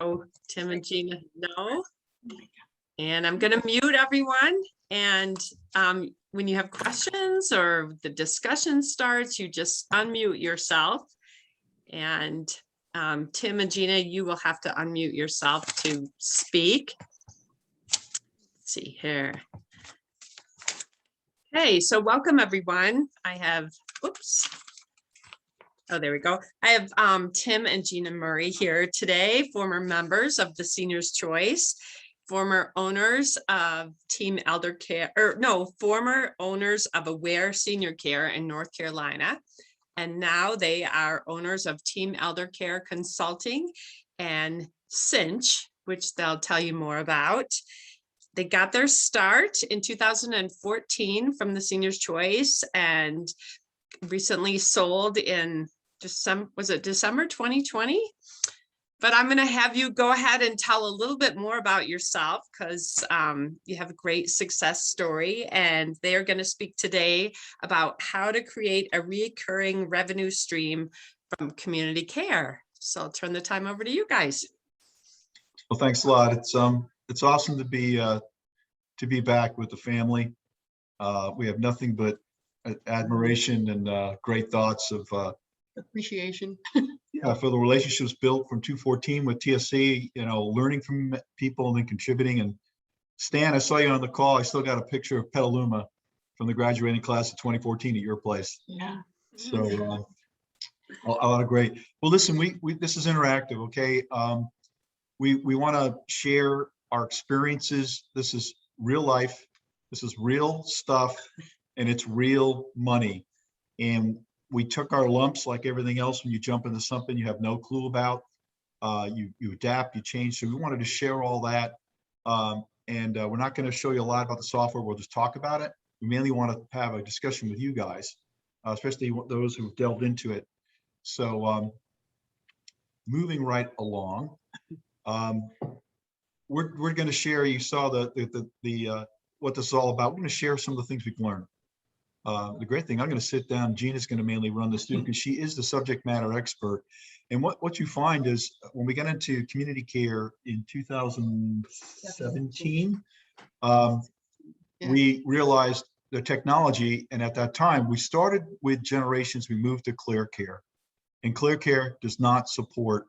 Oh, Tim and Gina, no. And I'm going to mute everyone. And when you have questions or the discussion starts, you just unmute yourself. And Tim and Gina, you will have to unmute yourself to speak. Let's see here. Hey, so welcome everyone. I have, oops. Oh, there we go. I have Tim and Gina Murray here today, former members of the Seniors Choice, former owners of Team Elder Care, or no, former owners of Aware Senior Care in North Carolina. And now they are owners of Team Elder Care Consulting and CINCH, which they'll tell you more about. They got their start in 2014 from the Seniors Choice and recently sold in December, was it December 2020? But I'm going to have you go ahead and tell a little bit more about yourself because you have a great success story, and they're going to speak today about how to create a recurring revenue stream from community care. So I'll turn the time over to you guys. Well, thanks a lot. It's awesome to be back with the family. We have nothing but admiration and great thoughts of appreciation. Yeah, for the relationships built from 2014 with TSC, you know, learning from people and then contributing. And Stan, I saw you on the call. I still got a picture of Petaluma from the graduating class of 2014 at your place. Yeah. So a lot of great. Well, listen, this is interactive, okay? We want to share our experiences. This is real life. This is real stuff, and it's real money. And we took our lumps like everything else. When you jump into something you have no clue about, you adapt, you change. So we wanted to share all that. We're not going to show you a lot about the software. We'll just talk about it. We mainly want to have a discussion with you guys, especially those who've delved into it. So moving right along, we're going to share. You saw what this is all about. We're going to share some of the things we've learned. The great thing, I'm going to sit down. Gina's going to mainly run this through because she is the subject matter expert. And what you find is when we got into community care in 2017, we realized the technology. And at that time, we started with Generations. We moved to Clear Care. And Clear Care does not support.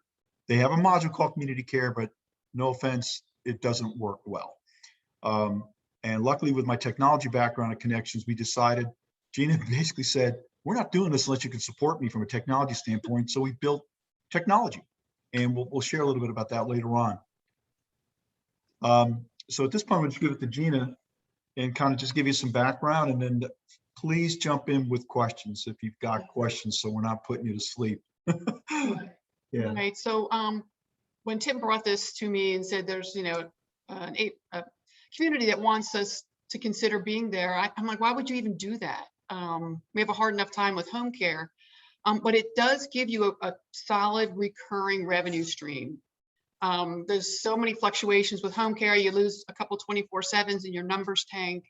They have a module called community care, but no offense, it doesn't work well. And luckily, with my technology background and connections, we decided, Gina basically said, we're not doing this unless you can support me from a technology standpoint. So we built technology, and we'll share a little bit about that later on. So at this point, we'll just give it to Gina and kind of just give you some background, and then please jump in with questions if you've got questions, so we're not putting you to sleep. Yeah. Right. So when Tim brought this to me and said there's, you know, a community that wants us to consider being there, I'm like, why would you even do that? We have a hard enough time with home care, but it does give you a solid recurring revenue stream. There's so many fluctuations with home care. You lose a couple 24/7s and your numbers tank.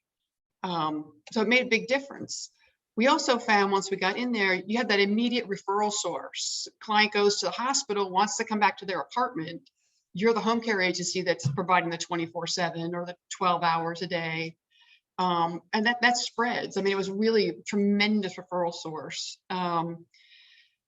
So it made a big difference. We also found once we got in there, you have that immediate referral source. Client goes to the hospital, wants to come back to their apartment. You're the home care agency that's providing the 24/7 or the 12 hours a day. And that spreads. I mean, it was really a tremendous referral source.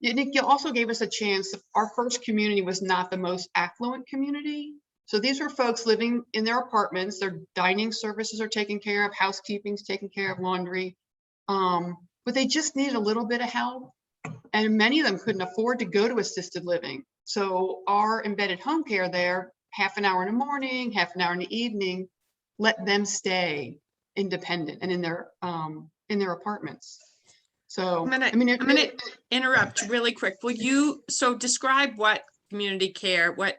It also gave us a chance. Our first community was not the most affluent community. So these were folks living in their apartments. Their dining services are taken care of, housekeeping's taken care of, laundry. But they just needed a little bit of help. And many of them couldn't afford to go to assisted living. So our embedded home care there, half an hour in the morning, half an hour in the evening, let them stay independent and in their apartments. So I'm gonna interrupt really quick. Will you describe what community care, what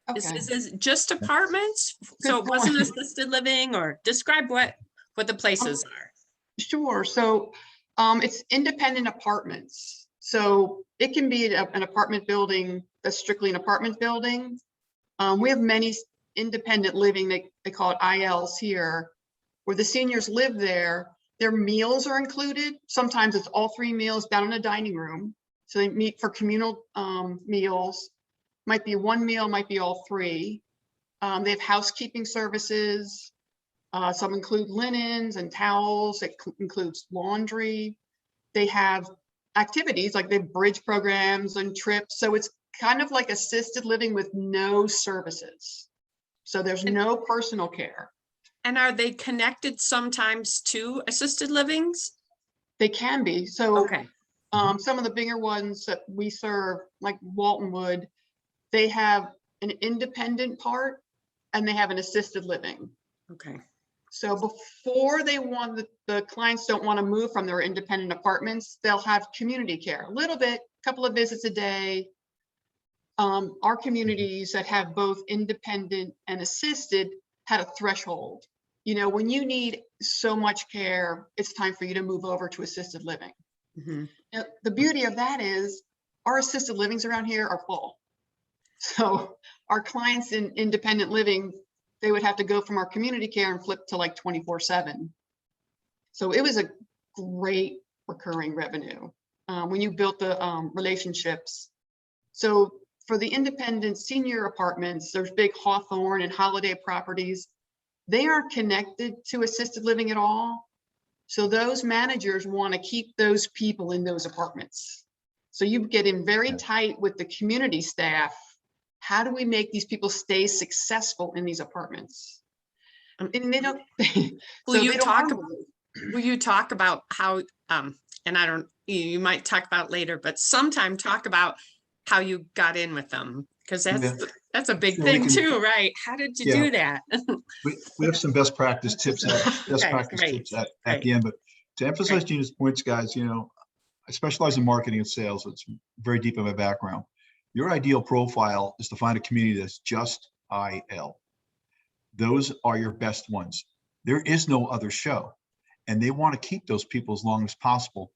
okay. is just apartments? So it wasn't assisted living, or describe what the places are. Sure. So it's independent apartments. So it can be an apartment building that's strictly an apartment building. We have many independent living, they call it ILs here, where the seniors live there. Their meals are included. Sometimes it's all 3 meals down in a dining room. So they meet for communal meals. Might be one meal, might be all three. They have housekeeping services. Some include linens and towels. It includes laundry. They have activities like they have bridge programs and trips. So it's kind of like assisted living with no services. So there's no personal care. And are they connected sometimes to assisted livings? They can be. So Okay. some of the bigger ones that we serve, like Walton Wood, they have an independent part and they have an assisted living. Okay. So before they want, the clients don't want to move from their independent apartments, they'll have community care, a little bit, couple of visits a day. Our communities that have both independent and assisted had a threshold. You know, when you need so much care, it's time for you to move over to assisted living. Mm-hmm. Now, the beauty of that is our assisted livings around here are full. So our clients in independent living, they would have to go from our community care and flip to like 24/7. So it was a great recurring revenue when you built the relationships. So for the independent senior apartments, there's big Hawthorne and Holiday properties. They aren't connected to assisted living at all. So those managers want to keep those people in those apartments. So you get in very tight with the community staff. How do we make these people stay successful in these apartments? And they don't. Will you talk about how, and I don't, you might talk about later, but sometime talk about how you got in with them, because that's a big thing too, right? How did you do that? We have some best practice tips at the end, but to emphasize Gina's points, guys, you know, I specialize in marketing and sales. It's very deep in my background. Your ideal profile is to find a community that's just IL. Those are your best ones. There is no other show, and they want to keep those people as long as possible.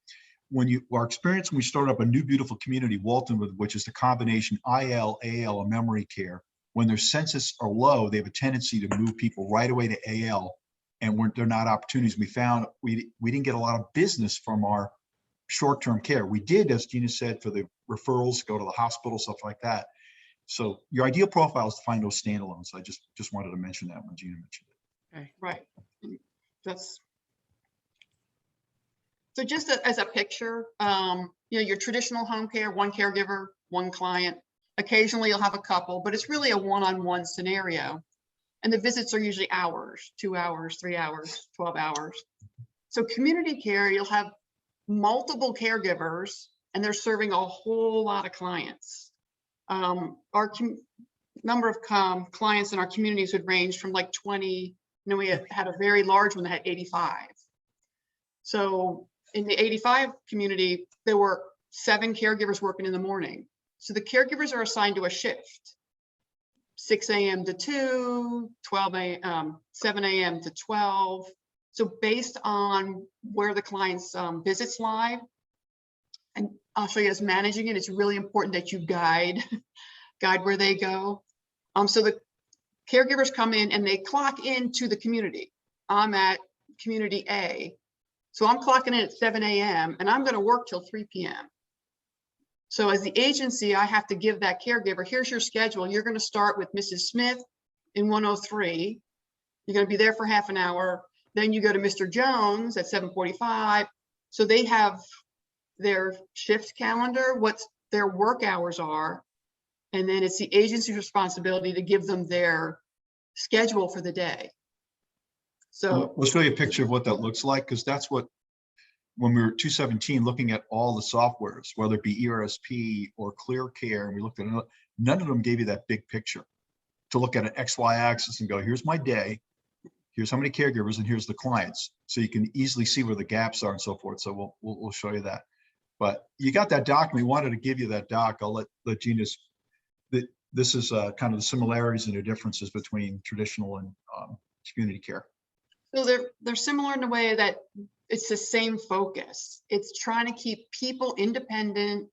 Our experience when we started up a new beautiful community, Walton, which is the combination IL, AL, and memory care. When their census are low, they have a tendency to move people right away to AL, and they're not opportunities. We found we didn't get a lot of business from our short-term care. We did, as Gina said, for the referrals, go to the hospital, stuff like that. So your ideal profile is to find those standalones. I just wanted to mention that when Gina mentioned it. Okay. Right. That's so just as a picture, you know, your traditional home care, one caregiver, one client. Occasionally you'll have a couple, but it's really a one-on-one scenario. And the visits are usually hours, 2 hours, 3 hours, 12 hours. So community care, you'll have multiple caregivers and they're serving a whole lot of clients. Our number of clients in our communities would range from like 20, you know, we had a very large one that had 85. So in the 85 community, there were 7 caregivers working in the morning. So the caregivers are assigned to a shift, 6 a.m. to 2, 7 a.m. to 12. So based on where the client's visits lie, and I'll show you as managing it, it's really important that you guide where they go. So the caregivers come in and they clock into the community. I'm at community A. So I'm clocking in at 7 a.m. and I'm going to work till 3 p.m. So as the agency, I have to give that caregiver, here's your schedule. You're going to start with Mrs. Smith in 103. You're going to be there for half an hour. Then you go to Mr. Jones at 7:45. So they have their shift calendar, what their work hours are. And then it's the agency's responsibility to give them their schedule for the day. So we'll show you a picture of what that looks like, because that's what, when we were 217 looking at all the softwares, whether it be ERSP or ClearCare, and we looked at it, none of them gave you that big picture to look at an XY axis and go, here's my day, here's how many caregivers, and here's the clients. So you can easily see where the gaps are and so forth. So we'll show you that. But you got that doc. We wanted to give you that doc. I'll let Gina. This is kind of the similarities and the differences between traditional and community care. So they're similar in the way that it's the same focus. It's trying to keep people independent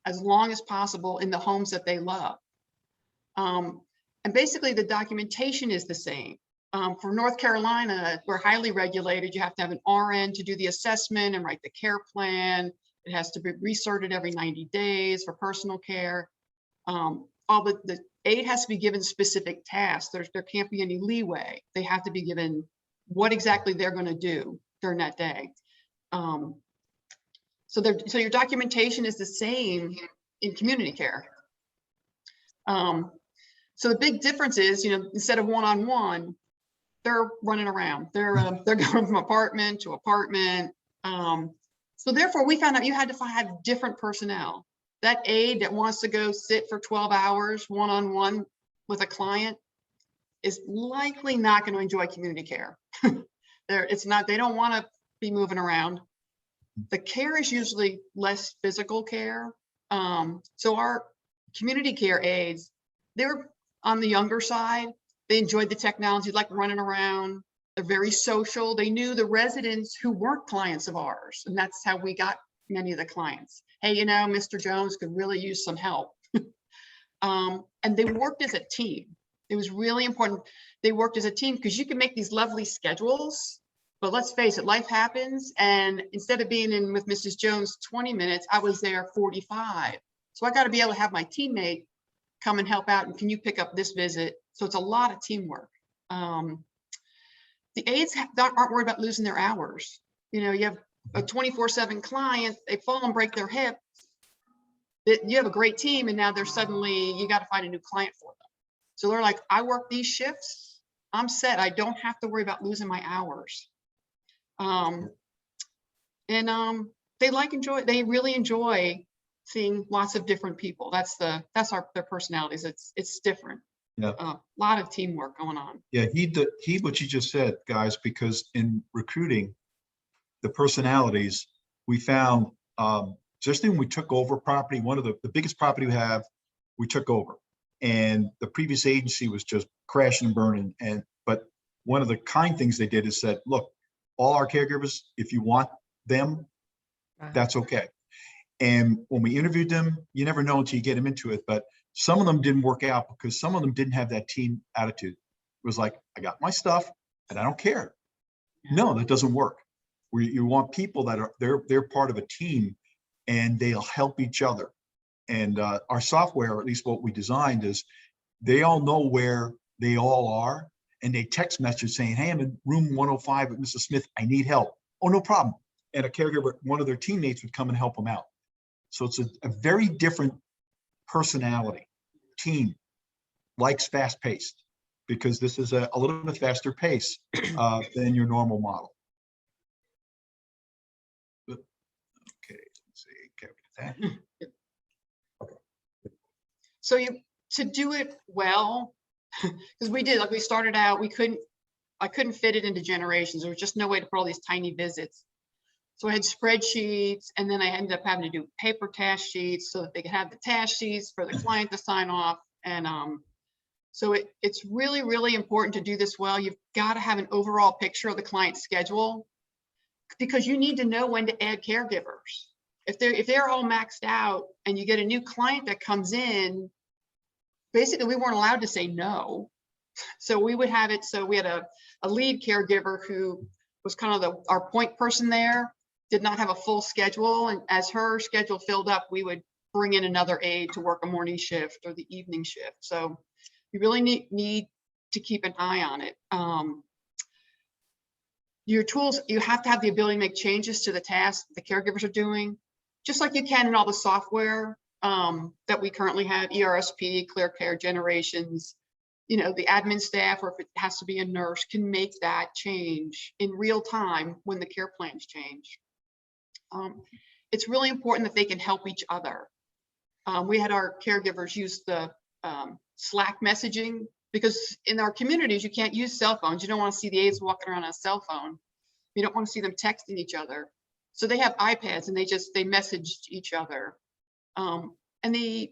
as long as possible in the homes that they love. And basically the documentation is the same. For North Carolina, we're highly regulated. You have to have an RN to do the assessment and write the care plan. It has to be resorted every 90 days for personal care. the aide has to be given specific tasks. There can't be any leeway. They have to be given what exactly they're going to do during that day. So your documentation is the same in community care. So the big difference is, instead of one-on-one, they're running around. They're going from apartment to apartment. So therefore, we found out you had to have different personnel. That aide that wants to go sit for 12 hours one-on-one with a client is likely not going to enjoy community care. They don't want to be moving around. The care is usually less physical care. So our community care aides, they're on the younger side. They enjoyed the technology, like running around. They're very social. They knew the residents who weren't clients of ours. And that's how we got many of the clients. Hey, Mr. Jones could really use some help. And they worked as a team. It was really important. They worked as a team because you can make these lovely schedules, but let's face it, life happens. And instead of being in with Mrs. Jones 20 minutes, I was there 45. So I got to be able to have my teammate come and help out. And can you pick up this visit? So it's a lot of teamwork. The aides aren't worried about losing their hours. You have a 24/7 client, they fall and break their hip. You have a great team, and now you got to find a new client for them. So they're like, I work these shifts, I'm set. I don't have to worry about losing my hours. They really enjoy seeing lots of different people. That's their personalities. It's different. Yeah. A lot of teamwork going on. Yeah, what you just said, guys, because in recruiting, the personalities we found, just when we took over property, one of the biggest property we took over, and the previous agency was just crashing and burning. But one of the kind things they did is said, look, all our caregivers, if you want them, that's okay. And when we interviewed them, you never know until you get them into it, but some of them didn't work out because some of them didn't have that team attitude. It was like, I got my stuff and I don't care. No, that doesn't work. You want people that they're part of a team and they'll help each other. And our software, or at least what we designed, is they all know where they all are, and they text message saying, hey, I'm in room 105 with Mrs. Smith. I need help. Oh, no problem. And a caregiver, one of their teammates would come and help them out. So it's a very different personality. Team likes fast paced because this is a little bit faster pace than your normal model. Okay, let's see. Okay, that. So to do it well, because we started out, I couldn't fit it into generations. There was just no way to put all these tiny visits. So I had spreadsheets, and then I ended up having to do paper task sheets so that they could have the task sheets for the client to sign off. And so it's really, really important to do this well. You've got to have an overall picture of the client's schedule, because you need to know when to add caregivers. If they're all maxed out and you get a new client that comes in, basically we weren't allowed to say no. So we would have it. So we had a lead caregiver who was kind of our point person there, did not have a full schedule. And as her schedule filled up, we would bring in another aide to work a morning shift or the evening shift. So you really need to keep an eye on it. Your tools, you have to have the ability to make changes to the tasks the caregivers are doing, just like you can in all the software that we currently have, ERSP, Clear Care Generations. The admin staff, or if it has to be a nurse, can make that change in real time when the care plans change. It's really important that they can help each other. We had our caregivers use the Slack messaging, because in our communities, you can't use cell phones. You don't want to see the aides walking around on a cell phone. You don't want to see them texting each other. So they have iPads, and they messaged each other. And the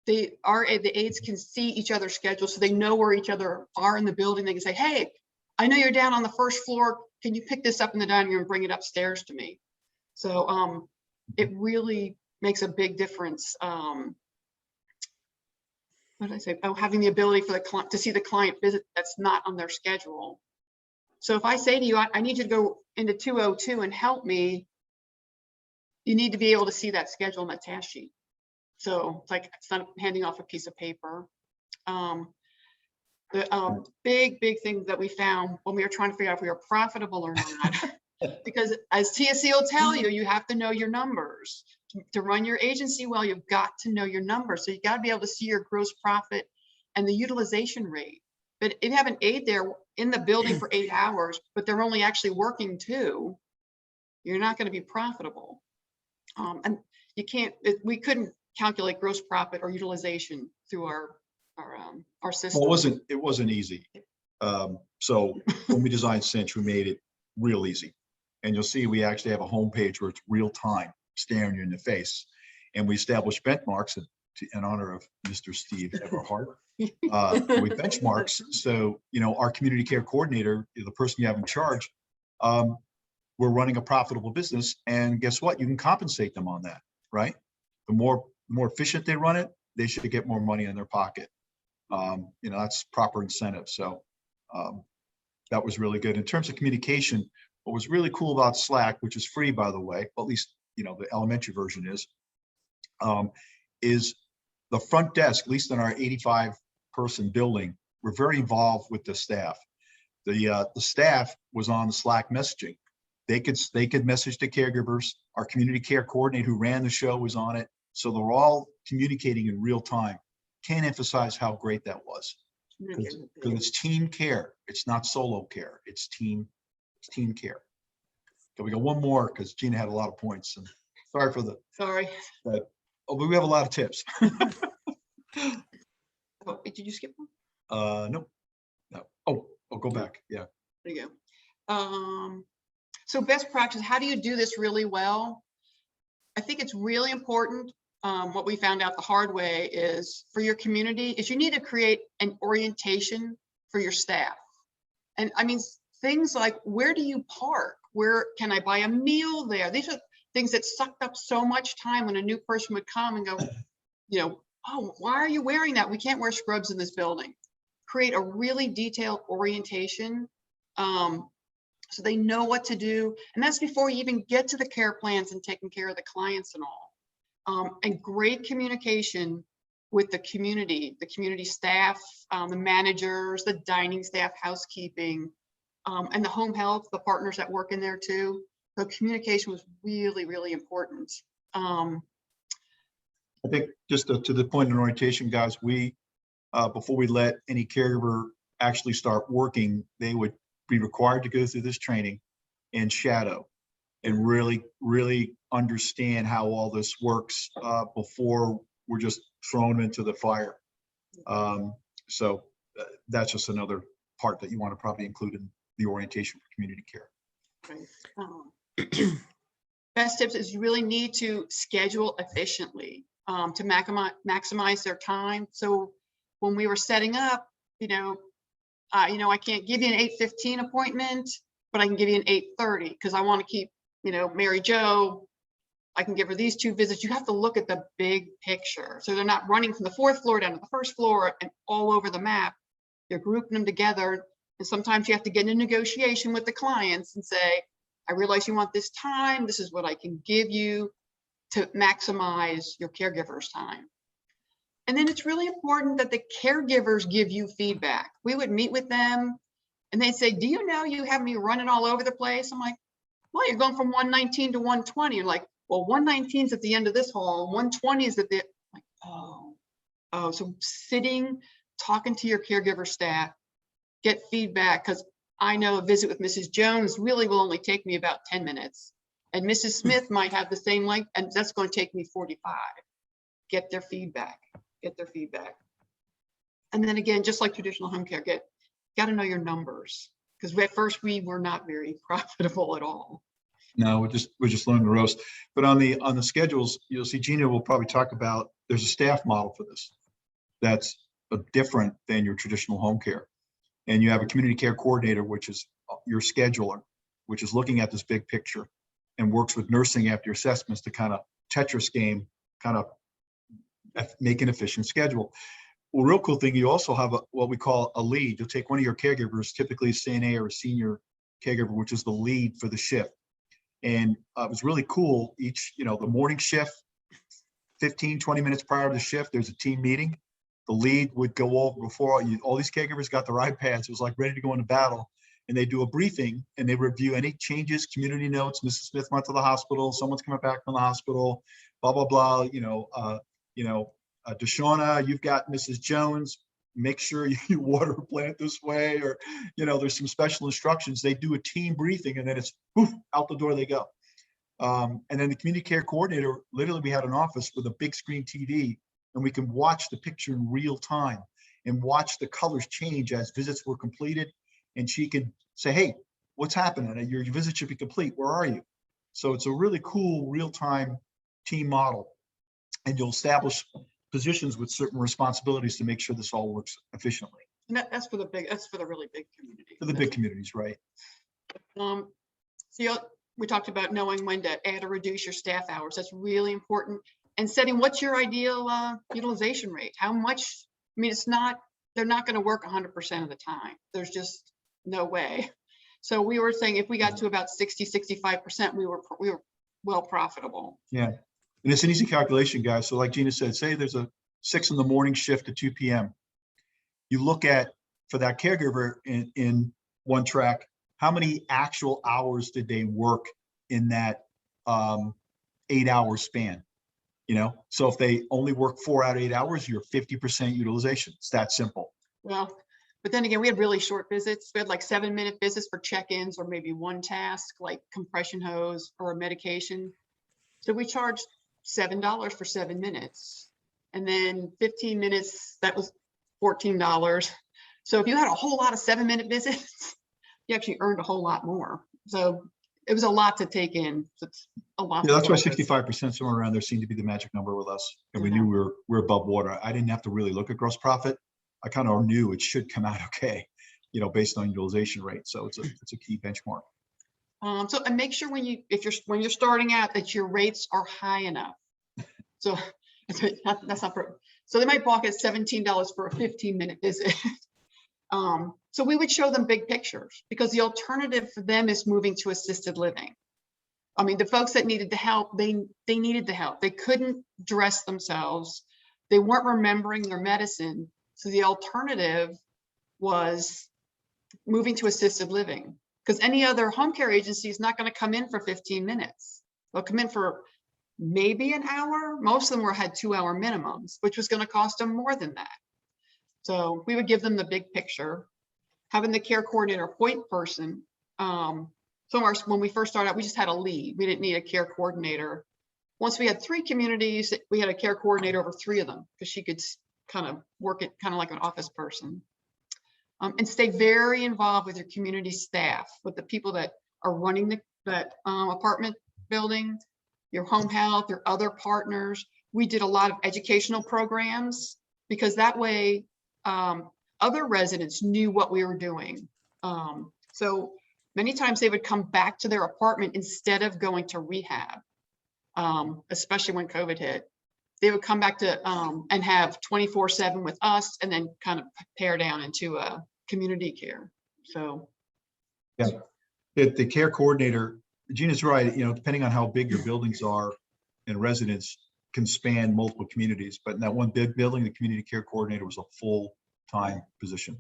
aides can see each other's schedule, so they know where each other are in the building. They can say, hey, I know you're down on the first floor. Can you pick this up in the dining room and bring it upstairs to me? So it really makes a big difference. What did I say? Oh, having the ability for the client to see the client visit that's not on their schedule. So if I say to you, I need you to go into 202 and help me, you need to be able to see that schedule in that task sheet. So it's like, it's not handing off a piece of paper. The big thing that we found when we were trying to figure out if we were profitable or not, because as TSC will tell you, you have to know your numbers. To run your agency well, you've got to know your numbers. So you got to be able to see your gross profit and the utilization rate. But if you have an aide there in the building for 8 hours, but they're only actually working 2, you're not going to be profitable. And you can't, we couldn't calculate gross profit or utilization through our system. Well, it wasn't easy. So when we designed Cinch, we made it real easy. And you'll see we actually have a homepage where it's real time, staring you in the face. And we established benchmarks in honor of Mr. Steve Everhart. With benchmarks. So, our community care coordinator, the person you have in charge, we're running a profitable business. And guess what? You can compensate them on that, right? The more efficient they run it, they should get more money in their pocket. That's proper incentive. So that was really good. In terms of communication, what was really cool about Slack, which is free, by the way, at least, the elementary version is the front desk, at least in our 85-person building, we're very involved with the staff. The staff was on the Slack messaging. They could message the caregivers. Our community care coordinator who ran the show was on it. So they're all communicating in real time. Can't emphasize how great that was. Because it's team care. It's not solo care. It's team care. So we got one more because Gina had a lot of points. And sorry. But we have a lot of tips. Oh, did you skip one? No. Oh, go back. Yeah. There you go. So best practice, how do you do this really well? I think it's really important. What we found out the hard way is for your community is you need to create an orientation for your staff. And I mean, things like, where do you park? Where can I buy a meal there? These are things that sucked up so much time when a new person would come and go, oh, why are you wearing that? We can't wear scrubs in this building. Create a really detailed orientation so they know what to do. And that's before you even get to the care plans and taking care of the clients and all. And great communication with the community staff, the managers, the dining staff, housekeeping, and the home health, the partners that work in there too. So communication was really, really important. I think just to the point in orientation, guys, we, before we let any caregiver actually start working, they would be required to go through this training and shadow and really, really understand how all this works before we're just thrown into the fire. So that's just another part that you want to probably include in the orientation for community care. Right. Best tips is you really need to schedule efficiently to maximize their time. So when we were setting up, I can't give you an 8:15 appointment, but I can give you an 8:30 because I want to keep, Mary Jo, I can give her these 2 visits. You have to look at the big picture. So they're not running from the 4th floor down to the 1st floor and all over the map. You're grouping them together. And sometimes you have to get in a negotiation with the clients and say, I realize you want this time. This is what I can give you to maximize your caregiver's time. And then it's really important that the caregivers give you feedback. We would meet with them and they'd say, do you know you have me running all over the place? I'm like, well, you're going from 119 to 120. You're like, well, 119 is at the end of this hall, 120 is at the, like, oh, so sitting, talking to your caregiver staff, get feedback, because I know a visit with Mrs. Jones really will only take me about 10 minutes. And Mrs. Smith might have the same length, and that's going to take me 45. Get their feedback. And then again, just like traditional home care, got to know your numbers, because at first we were not very profitable at all. No, we're just learning the ropes. But on the schedules, you'll see Gina will probably talk about, there's a staff model for this that's different than your traditional home care. And you have a community care coordinator, which is your scheduler, which is looking at this big picture and works with nursing after assessments to kind of Tetris game, kind of make an efficient schedule. Well, real cool thing, you also have what we call a lead. You'll take one of your caregivers, typically a CNA or a senior caregiver, which is the lead for the shift. And it was really cool. Each, the morning shift, 15, 20 minutes prior to the shift, there's a team meeting. The lead would go over before all these caregivers got their iPads. It was like ready to go into battle. And they do a briefing and they review any changes, community notes. Mrs. Smith went to the hospital. Someone's coming back from the hospital, blah, blah, blah. Deshauna, you've got Mrs. Jones. Make sure you water a plant this way, or, there's some special instructions. They do a team briefing and then it's poof, out the door they go. And then the community care coordinator, literally we had an office with a big screen TV and we can watch the picture in real time and watch the colors change as visits were completed. And she can say, hey, what's happening? Your visit should be complete. Where are you? So it's a really cool real-time team model. And you'll establish positions with certain responsibilities to make sure this all works efficiently. And that's for the really big community. For the big communities, right? So we talked about knowing when to add or reduce your staff hours. That's really important. And setting what's your ideal utilization rate? How much? I mean, they're not going to work 100% of the time. There's just no way. So we were saying if we got to about 60, 65%, we were well profitable. Yeah. And it's an easy calculation, guys. So like Gina said, say there's a 6 in the morning shift to 2 p.m. You look at, for that caregiver in one track, how many actual hours did they work in that 8-hour span? So if they only work 4 out of 8 hours, you're 50% utilization. It's that simple. Well, but then again, we had really short visits. We had like 7-minute visits for check-ins or maybe one task like compression hose or a medication. So we charged $7 for 7 minutes. And then 15 minutes, that was $14. So if you had a whole lot of 7-minute visits, you actually earned a whole lot more. So it was a lot to take in. It's a lot. Yeah, that's why 65% somewhere around there seemed to be the magic number with us. And we knew we're above water. I didn't have to really look at gross profit. I kind of knew it should come out okay, based on utilization rate. So it's a key benchmark. So and make sure when you're starting out that your rates are high enough. So that's not for, so they might balk at $17 for a 15-minute visit. So we would show them big pictures because the alternative for them is moving to assisted living. I mean, the folks that needed the help, they needed the help. They couldn't dress themselves. They weren't remembering their medicine. So the alternative was moving to assisted living because any other home care agency is not going to come in for 15 minutes. They'll come in for maybe an hour. Most of them had 2-hour minimums, which was going to cost them more than that. So we would give them the big picture, having the care coordinator point person. When we first started out, we just had a lead. We didn't need a care coordinator. Once we had 3 communities, we had a care coordinator over 3 of them because she could kind of work it kind of like an office person. And stay very involved with your community staff, with the people that are running that apartment building, your home health, your other partners. We did a lot of educational programs because that way other residents knew what we were doing. So many times they would come back to their apartment instead of going to rehab, especially when COVID hit. They would come back to and have 24/7 with us and then kind of pare down into community care. So yeah, the care coordinator, Gina's right, depending on how big your buildings are and residents can span multiple communities, but in that one big building, the community care coordinator was a full-time position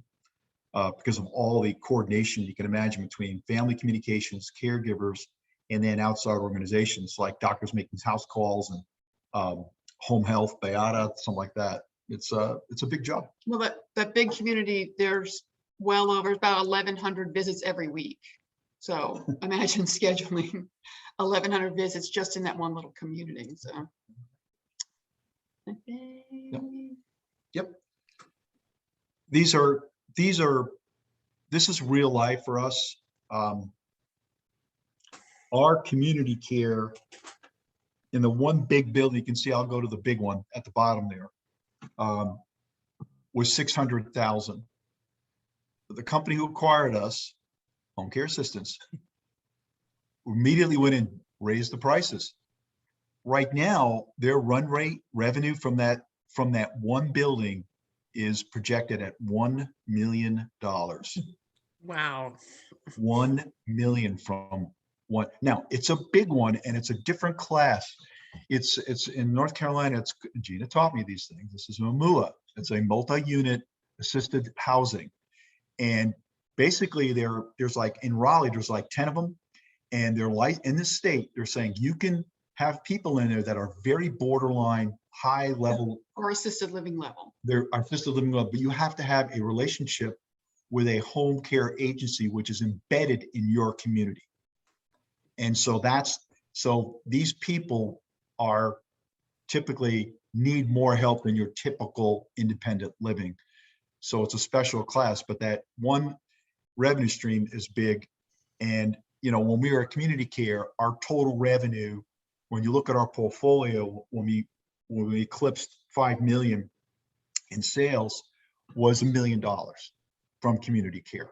because of all the coordination you can imagine between family communications, caregivers, and then outside organizations like doctors making house calls and home health, Beata, something like that. It's a big job. Well, that big community, there's well over about 1,100 visits every week. So imagine scheduling 1,100 visits just in that one little community. So. Yep. This is real life for us. Our community care in the one big building, you can see, I'll go to the big one at the bottom there, was 600,000. The company who acquired us, Home Care Assistance, immediately went and raised the prices. Right now, their run rate revenue from that one building is projected at $1 million. Wow. 1 million from one. Now it's a big one and it's a different class. It's in North Carolina. It's Gina taught me these things. This is a MUA. It's a multi-unit assisted housing. And basically there's like in Raleigh, there's like 10 of them. And they're like in this state, they're saying you can have people in there that are very borderline high level Or assisted living level. they're assisted living level, but you have to have a relationship with a home care agency, which is embedded in your community. And so so these people are typically need more help than your typical independent living. So it's a special class, but that one revenue stream is big. And, you know, when we were at community care, our total revenue, when you look at our portfolio, when we eclipsed 5 million in sales, was $1 million from community care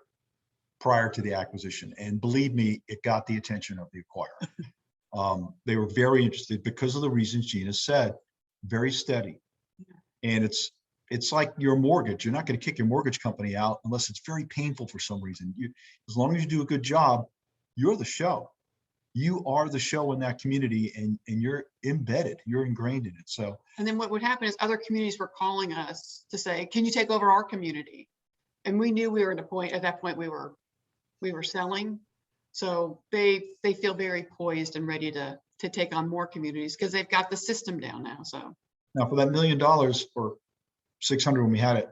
prior to the acquisition. And believe me, it got the attention of the acquirer. They were very interested because of the reasons Gina said, very steady. And it's like your mortgage. You're not going to kick your mortgage company out unless it's very painful for some reason. As long as you do a good job, you're the show. You are the show in that community, and you're embedded, you're ingrained in it. So, and then what would happen is other communities were calling us to say, can you take over our community? And we knew we were at that point we were selling. So they feel very poised and ready to take on more communities because they've got the system down now. So now for that $1 million or 600 when we had it,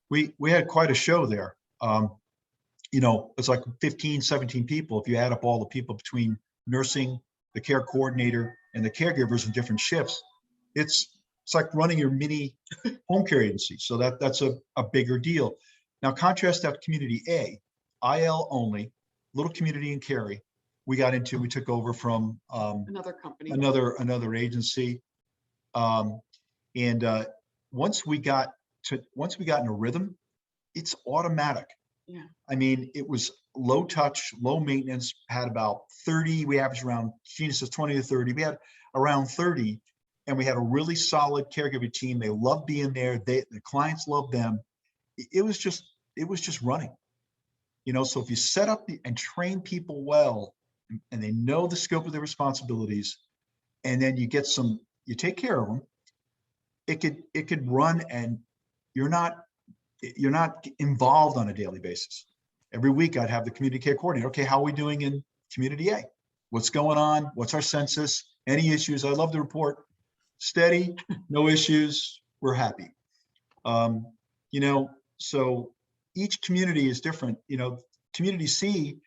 we had quite a show there. You know, it's like 15, 17 people. If you add up all the people between nursing, the care coordinator, and the caregivers in different shifts, it's like running your mini home care agency. So that's a bigger deal. Now contrast that to community A, IL only, little community in Cary. We took over from another company, another agency. Once we got in a rhythm, it's automatic. Yeah. I mean, it was low touch, low maintenance, had about 30, we averaged around, Gina says 20 to 30. We had around 30, and we had a really solid caregiver team. They loved being there. The clients loved them. It was just running, you know. So if you set up and train people well, and they know the scope of their responsibilities, and then you take care of them, it could run, and you're not involved on a daily basis. Every week I'd have the community care coordinator. Okay, how are we doing in community A? What's going on? What's our census? Any issues? I love to report. Steady, no issues. We're happy. You know, so each community is different. You know, community C,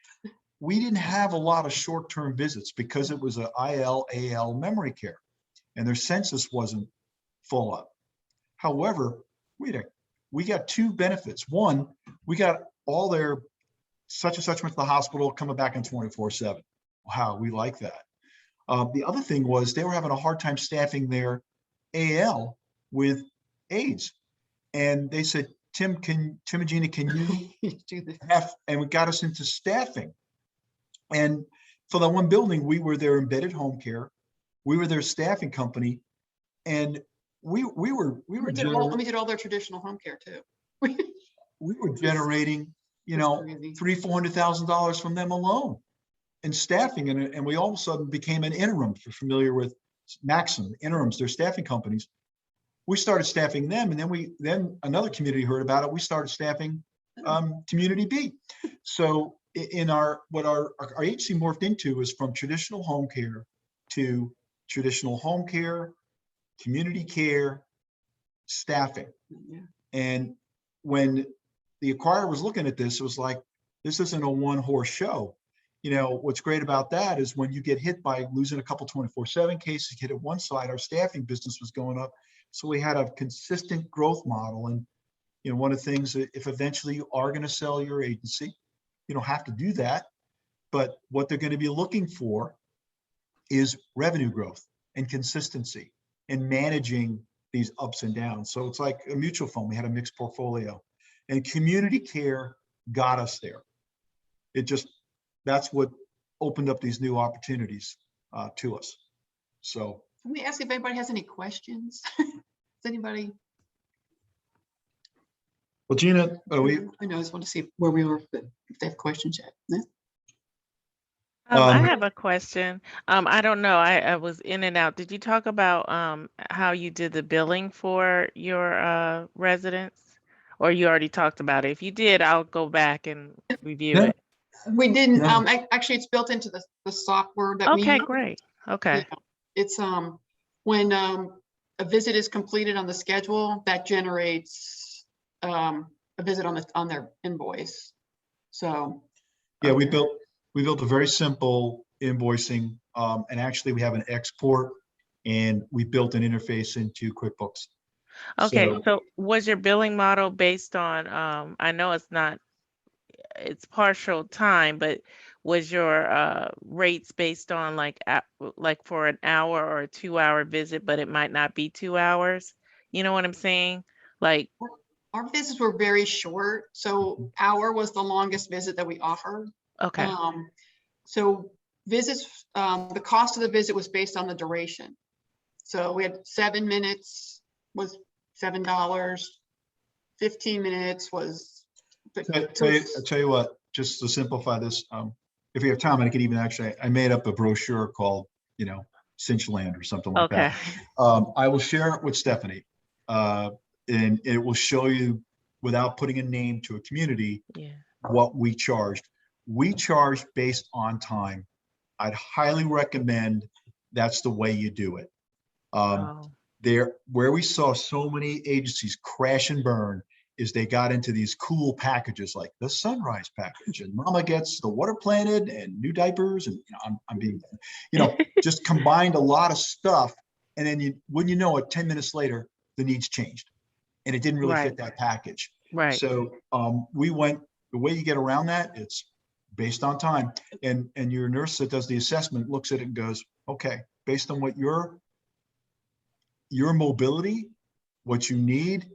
we didn't have a lot of short-term visits because it was a IL, AL memory care, and their census wasn't full up. However, we got two benefits. One, we got all their such and such went to the hospital coming back in 24/7. Wow, we like that. The other thing was they were having a hard time staffing their AL with AIDS. And they said, Tim and Gina, can you do this? and we got us into staffing. And for that one building, we were their embedded home care. We were their staffing company. And we did all their traditional home care too. We were generating, you know, $300,000-$400,000 from them alone in staffing. And we all of a sudden became an interim. If you're familiar with Maxim, interims, they're staffing companies. We started staffing them, and then another community heard about it. We started staffing community B. So in our agency morphed into is from traditional home care to traditional home care, community care, staffing. Yeah. And when the acquirer was looking at this, it was like, this isn't a one-horse show. You know, what's great about that is when you get hit by losing a couple 24/7 cases, hit at one side, our staffing business was going up. So we had a consistent growth model. And, you know, one of the things that if eventually you are going to sell your agency, you don't have to do that. But what they're going to be looking for is revenue growth and consistency and managing these ups and downs. So it's like a mutual fund. We had a mixed portfolio, and community care got us there. That's what opened up these new opportunities to us. So let me ask if anybody has any questions. Does anybody? Well, Gina, I know, I just want to see where we were, if they have questions yet. I Um, have a question. I don't know. I was in and out. Did you talk about how you did the billing for your residents? Or you already talked about it? If you did, I'll go back and review yeah, it. We didn't, yeah. actually, it's built into the software that we Okay, use. great. Yeah, Okay. it's, when, a visit is completed on the schedule, that generates, a visit on their invoice. So, Yeah, Okay. we built a very simple invoicing, and actually we have an export, and we built an interface into QuickBooks. Okay, So so was your billing model based on, I know it's partial time, but was your rates based on like for an hour or a 2 hour visit, but it might not be 2 hours? You know what I'm saying? Like, our visits were very short, so hour was the longest visit that we offered. okay, So visits, the cost of the visit was based on the duration. So we had 7 minutes was $7, 15 minutes was. I tell you what, just to simplify this, if you have time, I could even actually, I made up a brochure called, Cinch Land or something like okay, that. I will share it with Stephanie, and it will show you, without putting a name to a community, yeah. what we charged. We charged based on time. I'd highly recommend that's the way you do it. Oh, Where we saw so many agencies crash and burn is they got into these cool packages like the sunrise package, and mama gets the water planted and new diapers, and I'm being, just combined a lot of stuff, and then when you know it, 10 minutes later the needs changed and it didn't really right, fit that package. right, So we went, the way you get around that, it's based on time, and your nurse that does the assessment looks at it and goes, okay, based on what your mobility, what you need,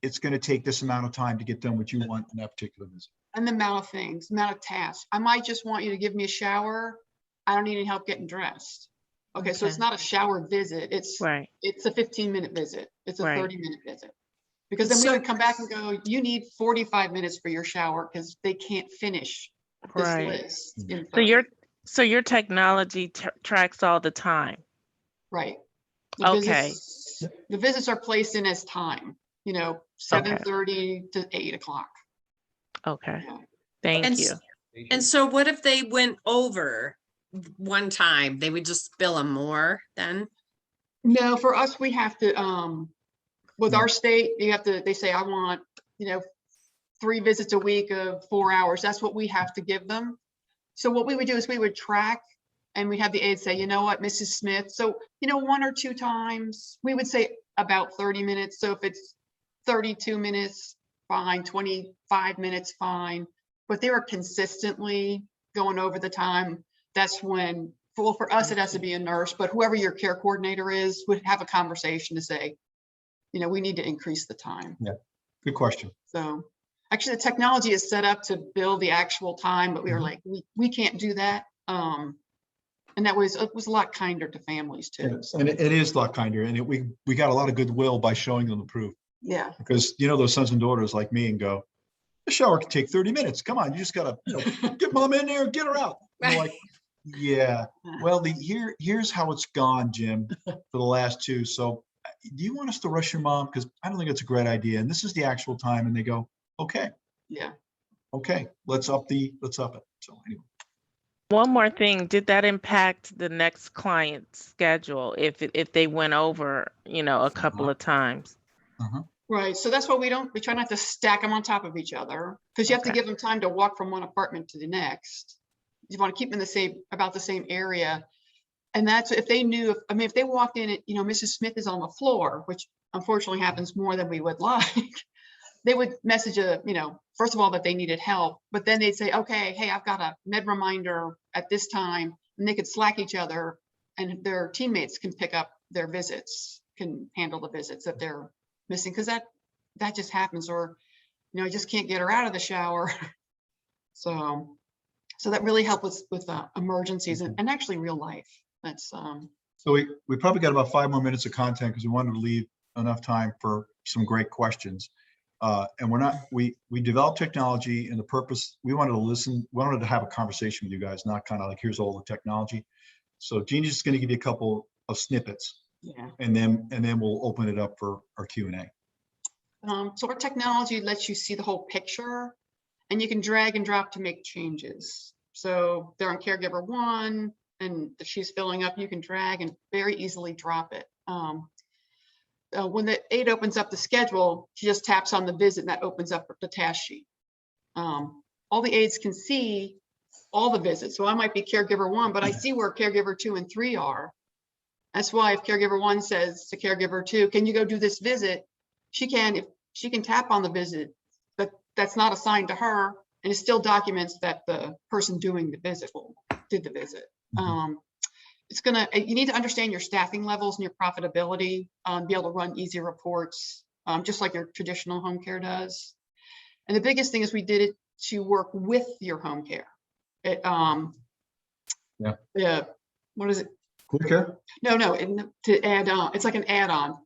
it's going to take this amount of time to get done what you want in that particular visit. And the amount of things, amount of tasks. I might just want you to give me a shower. I don't need any help getting dressed. Okay, so it's Okay. not a shower visit. right, It's a 15-minute visit. It's a right. 30-minute visit. Because then we So- would come back and go, you need 45 minutes for your shower because they can't finish this Right. list in So 30. your technology tracks all the time. Right. Okay. The visits are placed in as time, Okay. 7:30 to 8 o'clock. Okay. Yeah. Thank And, you. and so what if they went over one time? They would just bill them more then? No, for us, we have to, with No. our state, they say, I want, 3 visits a week of 4 hours. That's what we have to give them. So what we would do is we would track, and we have the aide say, you know what, Mrs. Smith, so, 1 or 2 times, we would say about 30 minutes. So if it's 32 minutes, fine, 25 minutes, fine. But they were consistently going over the time. That's when, well, for us, it has to be a nurse, but whoever your care coordinator is would have a conversation to say, we need to increase the time. Good question. So actually the technology is set up to bill the actual time, but we were Mhm. like, we can't do that. And it was a lot kinder to families too. Yes, and it is a lot kinder, and we got a lot of goodwill by showing them the proof, Yeah. because those sons and daughters like me and go, the shower can take 30 minutes. Come on, you just gotta get mom in there, get her out. And they're like, yeah. Well, here's how it's gone, Jim, for the last 2. So do you want us to rush your mom? Because I don't think it's a great idea. And this is the actual time. And they go, okay, Yeah. okay, let's up it. So anyway. One more thing, did that impact the next client's schedule if they went over, a couple of times? Uh-huh. Right. So that's what we try not to stack them on top of each other, because you have to Okay. give them time to walk from one apartment to the next. You want to keep them in about the same area. And that's if they knew, if they walked in, Mrs. Smith is on the floor, which unfortunately happens more than we would like. They would message first of all, that they needed help, but then they'd say, okay, hey, I've got a med reminder at this time, and they could Slack each other, and their teammates can pick up their visits, can handle the visits that they're missing, because that just happens, or, I just can't get her out of the shower. So that really helped with emergencies and actually real life. That's So we probably got about 5 more minutes of content because we wanted to leave enough time for some great questions. And we developed technology, and the purpose, we wanted to listen, we wanted to have a conversation with you guys, not kind of like, here's all the technology. So Jean's just going to give you a couple of snippets, Yeah. and then we'll open it up for our Q&A. So our technology lets you see the whole picture, and you can drag and drop to make changes. So they're on caregiver 1 and she's filling up, you can drag and very easily drop it. When the aide opens up the schedule, she just taps on the visit and that opens up the task sheet. All the aides can see all the visits. So I might be caregiver 1, but I see where caregiver 2 and 3 are. That's why if caregiver 1 says to caregiver 2, can you go do this visit? She can, if she can tap on the visit, but that's not assigned to her, and it still documents that the person doing the visit did the visit. It's gonna, you need to understand your staffing levels and your profitability, be able to run easy reports, just like your traditional home care does. And the biggest thing is we did it to work with your home care. It, yeah, what is it? Quick care? No, to add on, it's like an add-on.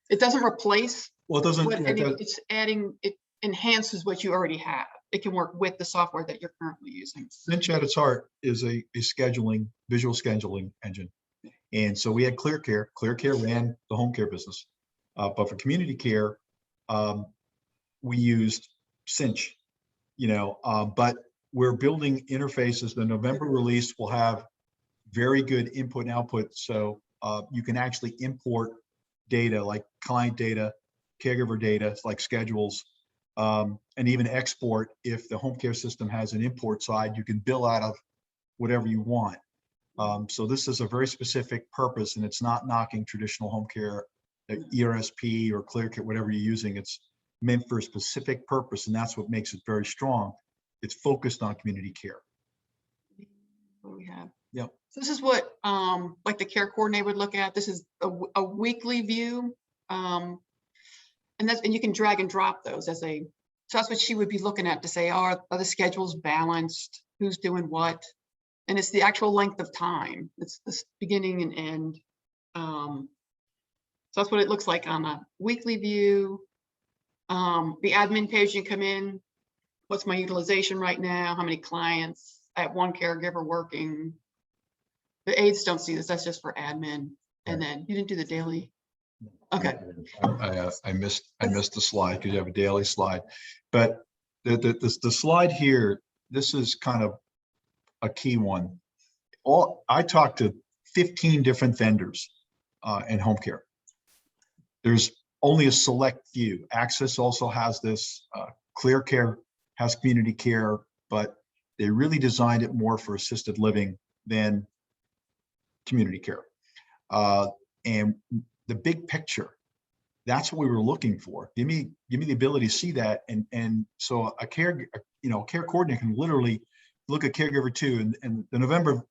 It doesn't replace. Well, it doesn't. It's adding, it enhances what you already have. It can work with the software that you're currently using. CINCH at its heart is a scheduling, visual scheduling engine. And so we had ClearCare. ClearCare ran the home care business. But for community care, we used CINCH, but we're building interfaces. The November release will have very good input and output. So you can actually import data like client data, caregiver data, like schedules, and even export. If the home care system has an import side, you can bill out of whatever you want. So this is a very specific purpose, and it's not knocking traditional home care, ERSP or ClearCare, whatever you're using. It's meant for a specific purpose, and that's what makes it very strong. It's focused on community care. What we have. Yep. So this is what like the care coordinator would look at. This is a weekly view. And you can drag and drop those as a, so that's what she would be looking at to say, are the schedules balanced? Who's doing what? And it's the actual length of time. It's the beginning and end. So that's what it looks like on a weekly view. The admin page, you come in, what's my utilization right now? How many clients? I have 1 caregiver working. The aides don't see this, that's just for admin. And then you didn't do the daily. Okay. I missed the slide because you have a daily slide, but the slide here, this is kind of a key one. I talked to 15 different vendors in home care. There's only a select few. Access also has this, ClearCare has community care, but they really designed it more for assisted living than community care. And the big picture, that's what we were looking for. Give me the ability to see that. And so a care coordinator can literally look at caregiver 2, and the November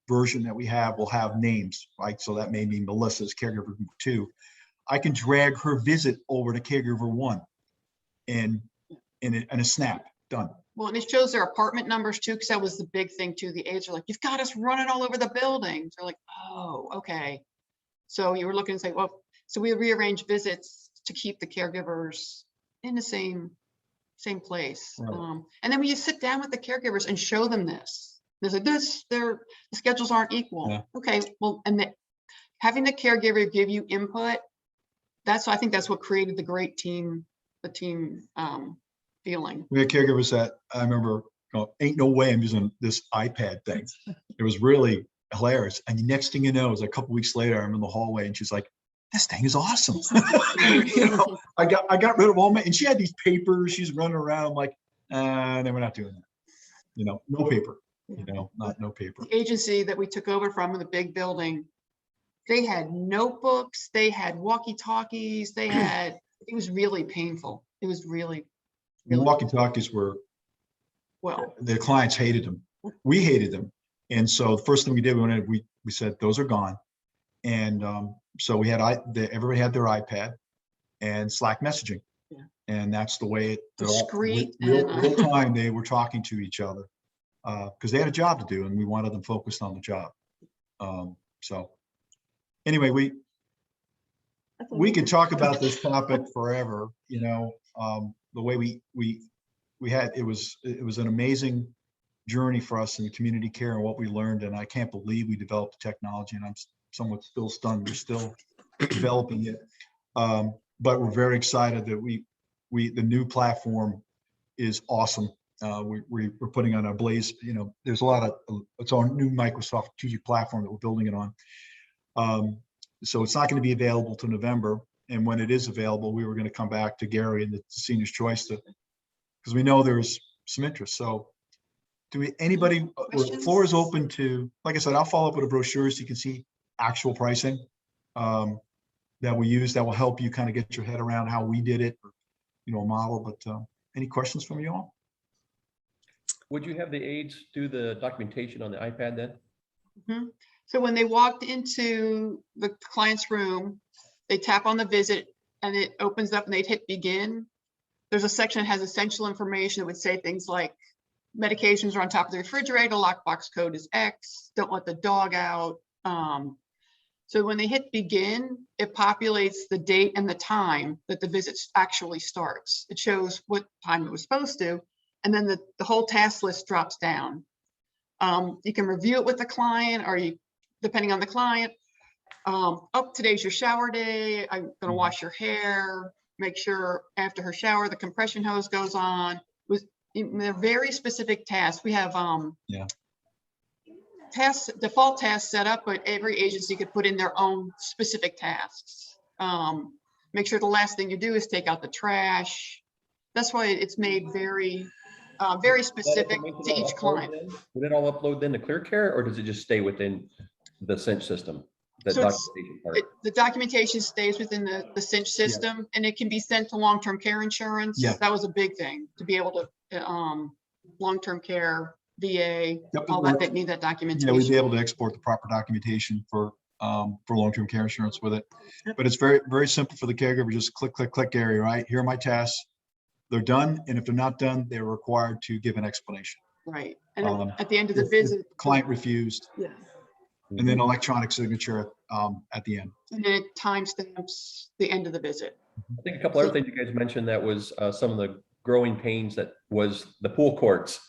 version that we have will have names, right? So that may mean Melissa's caregiver 2. I can drag her visit over to caregiver 1 and a snap, done. Well, and it shows their apartment numbers too, because that was the big thing too. The aides are like, you've got us running all over the building. They're like, oh, okay. So you were looking and say, well, so we rearrange visits to keep the caregivers in the same place. Right. And then when you sit down with the caregivers and show them this, there's like the schedules aren't equal. Yeah. Okay, well, and having the caregiver give you input, I think that's what created the great team, feeling. We had caregivers that I remember, ain't no way I'm using this iPad thing. It was really hilarious. And the next thing you know, it was a couple weeks later, I'm in the hallway and she's like, this thing is awesome. I got rid of all my, and she had these papers, she's running around like, no, we're not doing that. No paper, no paper. The agency that we took over from in the big building, they had notebooks, they had walkie-talkies, it was really painful. It was really Walkie-talkies were, well, the clients hated them. We hated them. And so the first thing we did, we said, those are gone. And so we had, everybody had their iPad and Slack messaging. Yeah. And that's the way real time they were talking to each other because they had a job to do and we wanted them focused on the job. So anyway, we could talk about this topic forever, the way we had, it was an amazing journey for us in community care and what we learned. And I can't believe we developed the technology, and I'm somewhat still stunned. We're still developing it. But we're very excited that the new platform is awesome. We're putting on a Blaze, there's a lot of, it's our new Microsoft strategic platform that we're building it on. So it's not going to be available to November. And when it is available, we were going to come back to Gary and the Seniors Choice because we know there's some interest. So anybody, the floor is open to, like I said, I'll follow up with a brochure so you can see actual pricing that we use that will help you kind of get your head around how we did it, a model. But any questions from you all? Would you have the aides do the documentation on the iPad then? Mm-hmm. So when they walked into the client's room, they tap on the visit and it opens up and they'd hit begin. There's a section that has essential information that would say things like medications are on top of the refrigerator, lockbox code is X, don't let the dog out. So when they hit begin, it populates the date and the time that the visit actually starts. It shows what time it was supposed to, and then the whole task list drops down. You can review it with the client, or depending on the client, today's your shower day, I'm gonna wash your hair, make sure after her shower, the compression hose goes on. They're very specific tasks. We have default tasks set up, but every agency could put in their own specific tasks. Make sure the last thing you do is take out the trash. That's why it's made very specific to each client. Would it all upload then to ClearCare, or does it just stay within the CINCH system? The So documentation part. The documentation stays within the CINCH system, and it can be sent to long-term care insurance. Yeah. That was a big thing, to be able to long-term care, VA, Yep, all that need that documentation. we'd be able to export the proper documentation for long-term care insurance with it. But it's very, very simple for the caregiver. Just click, click, click, Gary, right? Here are my tasks. They're done. And if they're not done, they're required to give an explanation. Right. And at the end of the visit, Client refused, yeah. and then electronic signature at the end. And then it timestamps the end of the visit. I think a couple other things you guys mentioned that was some of the growing pains that was the pool courts.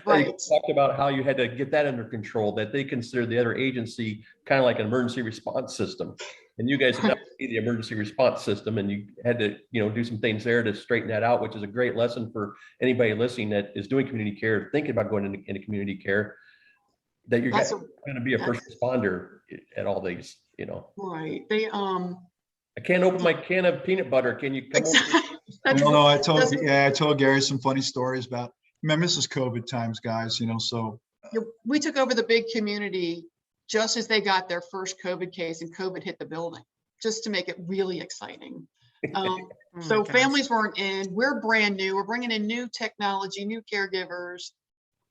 Right. You talked about how you had to get that under control, that they consider the other agency kind of like an emergency response system. And you guys have now seen the emergency response system, and you had to, do some things there to straighten that out, which is a great lesson for anybody listening that is doing community care, thinking about going into community care, that you're going to be a first responder at all these, Right. I can't open my can of peanut butter. Can you come over? No, I told Gary some funny stories about, remember, this is COVID times, guys, so. We took over the big community just as they got their first COVID case and COVID hit the building, just to make it really exciting. So families weren't in, we're brand new, we're bringing in new technology, new caregivers.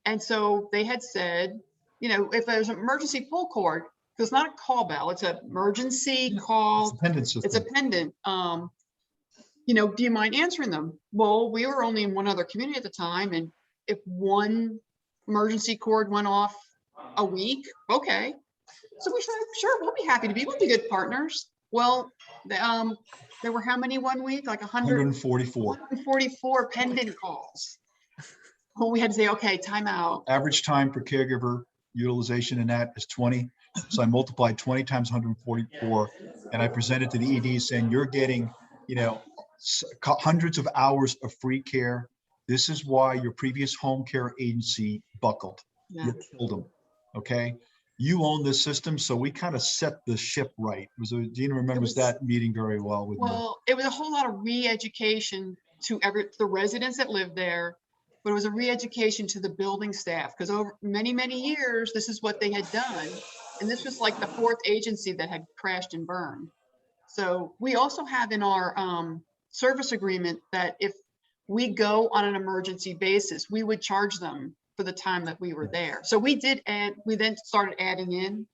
And so they had said, if there's an emergency pull cord, because it's not a call bell, it's an emergency call. It's a pendant. Do you mind answering them? Well, we were only in one other community at the time. And if one emergency cord went off a week, okay. So we said, sure, we'll be happy to we'll be good partners. Well, there were how many one week? Like 144 pendant calls. Well, we had to say, okay, time out. Average time per caregiver utilization in that is 20. So I multiplied 20 times 144, and I presented to the ED saying, you're getting, hundreds of hours of free care. This is why your previous home care agency buckled. Yeah. You killed them. Okay. You own this system. So we kind of set the ship right. Gina remembers that meeting very well with me. Well, it was a whole lot of re-education to the residents that lived there, but it was a re-education to the building staff, because over many, many years, this is what they had done. And this was like the fourth agency that had crashed and burned. So we also have in our service agreement that if we go on an emergency basis, we would charge them for the time that we were there. So we did, and we then started adding in,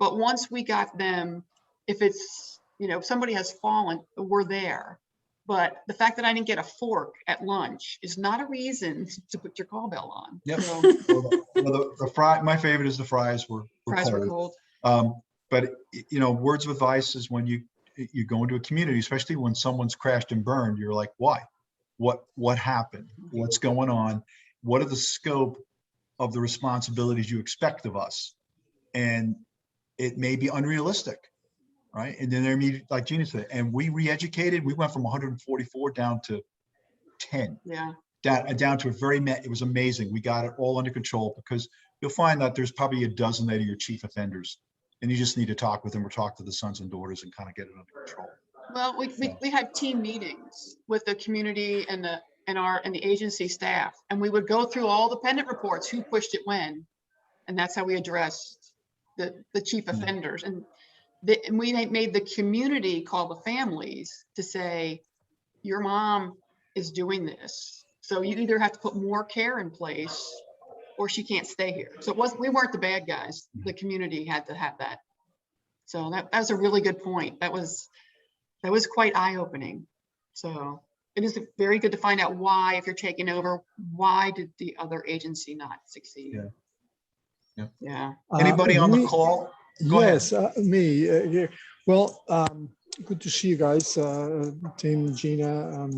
but once we got them, if it's, if somebody has fallen, we're there. But the fact that I didn't get a fork at lunch is not a reason to put your call bell on. Yep. So, the fry, my favorite is the fries were cold. But words of advice is when you go into a community, especially when someone's crashed and burned, you're like, why? what happened, what's going on, what are the scope of the responsibilities you expect of us, and it may be unrealistic, right? And then there may, like Gina said, and we re-educated. We went from 144 down to 10. Yeah. Down to a it was amazing. We got it all under control, because you'll find that there's probably a dozen that are your chief offenders, and you just need to talk with them or talk to the sons and daughters and kind of get it under control. Well, we had team meetings with the community and the agency staff, and we would go through all the pendant reports, who pushed it when, and that's how we addressed the chief offenders. And we made the community call the families to say, your mom is doing this, so you either have to put more care in place or she can't stay here. So we weren't the bad guys. The community had to have that. So that was a really good point. That was quite eye-opening. So it is very good to find out why, if you're taking over, why did the other agency not succeed? Yeah. Anybody on the call? Go ahead. Yes, me here. Well, good to see you guys, Tim, Gina.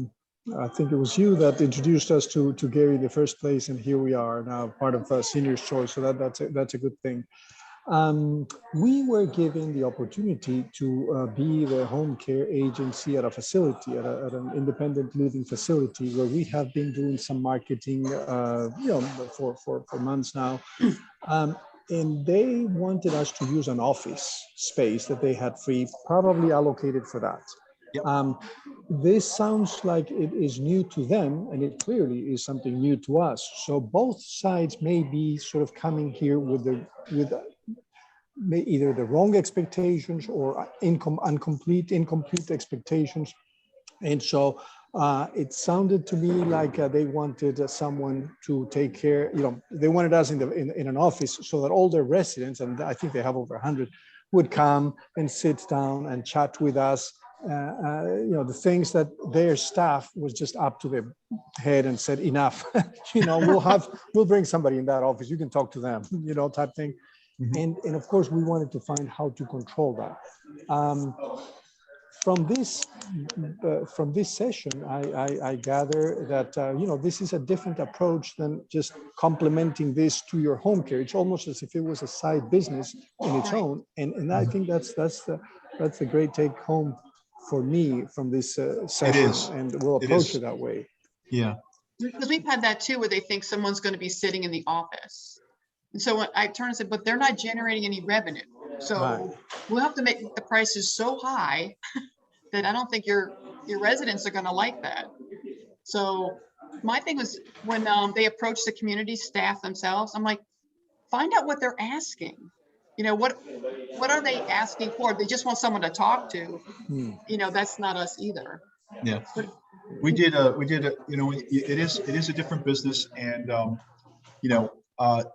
I think it was you that introduced us to Gary in the first place, and here we are now, part of Seniors Choice. So that's a good thing. We were given the opportunity to be the home care agency at a facility, at an independent living facility, where we have been doing some marketing, for months now. And they wanted us to use an office space that they had free, probably allocated for that. Yep. This sounds like it is new to them, and it clearly is something new to us. So both sides may be sort of coming here with either the wrong expectations or incomplete expectations. And so it sounded to me like they wanted someone to take care, they wanted us in an office so that all their residents, and I think they have over 100, would come and sit down and chat with us. The things that their staff was just up to their head and said, enough, we'll bring somebody in that office, you can talk to them, type thing. Mm-hmm. And of course, we wanted to find how to control that. From this session, I gather that this is a different approach than just complementing this to your home care. It's almost as if it was a side business in its own, and I think that's the great take home for me from this session, and we'll approach it that way. Yeah, because we've had that too, where they think someone's going to be sitting in the office. And so when I turned and said, but they're not generating any revenue. So we'll have to make the prices so high that I don't think your residents are going to like that. So my thing was, when they approached the community staff themselves, I'm like, find out what they're asking. What are they asking for? They just want someone to talk to. That's not us either. Yeah. We did it is a different business, and when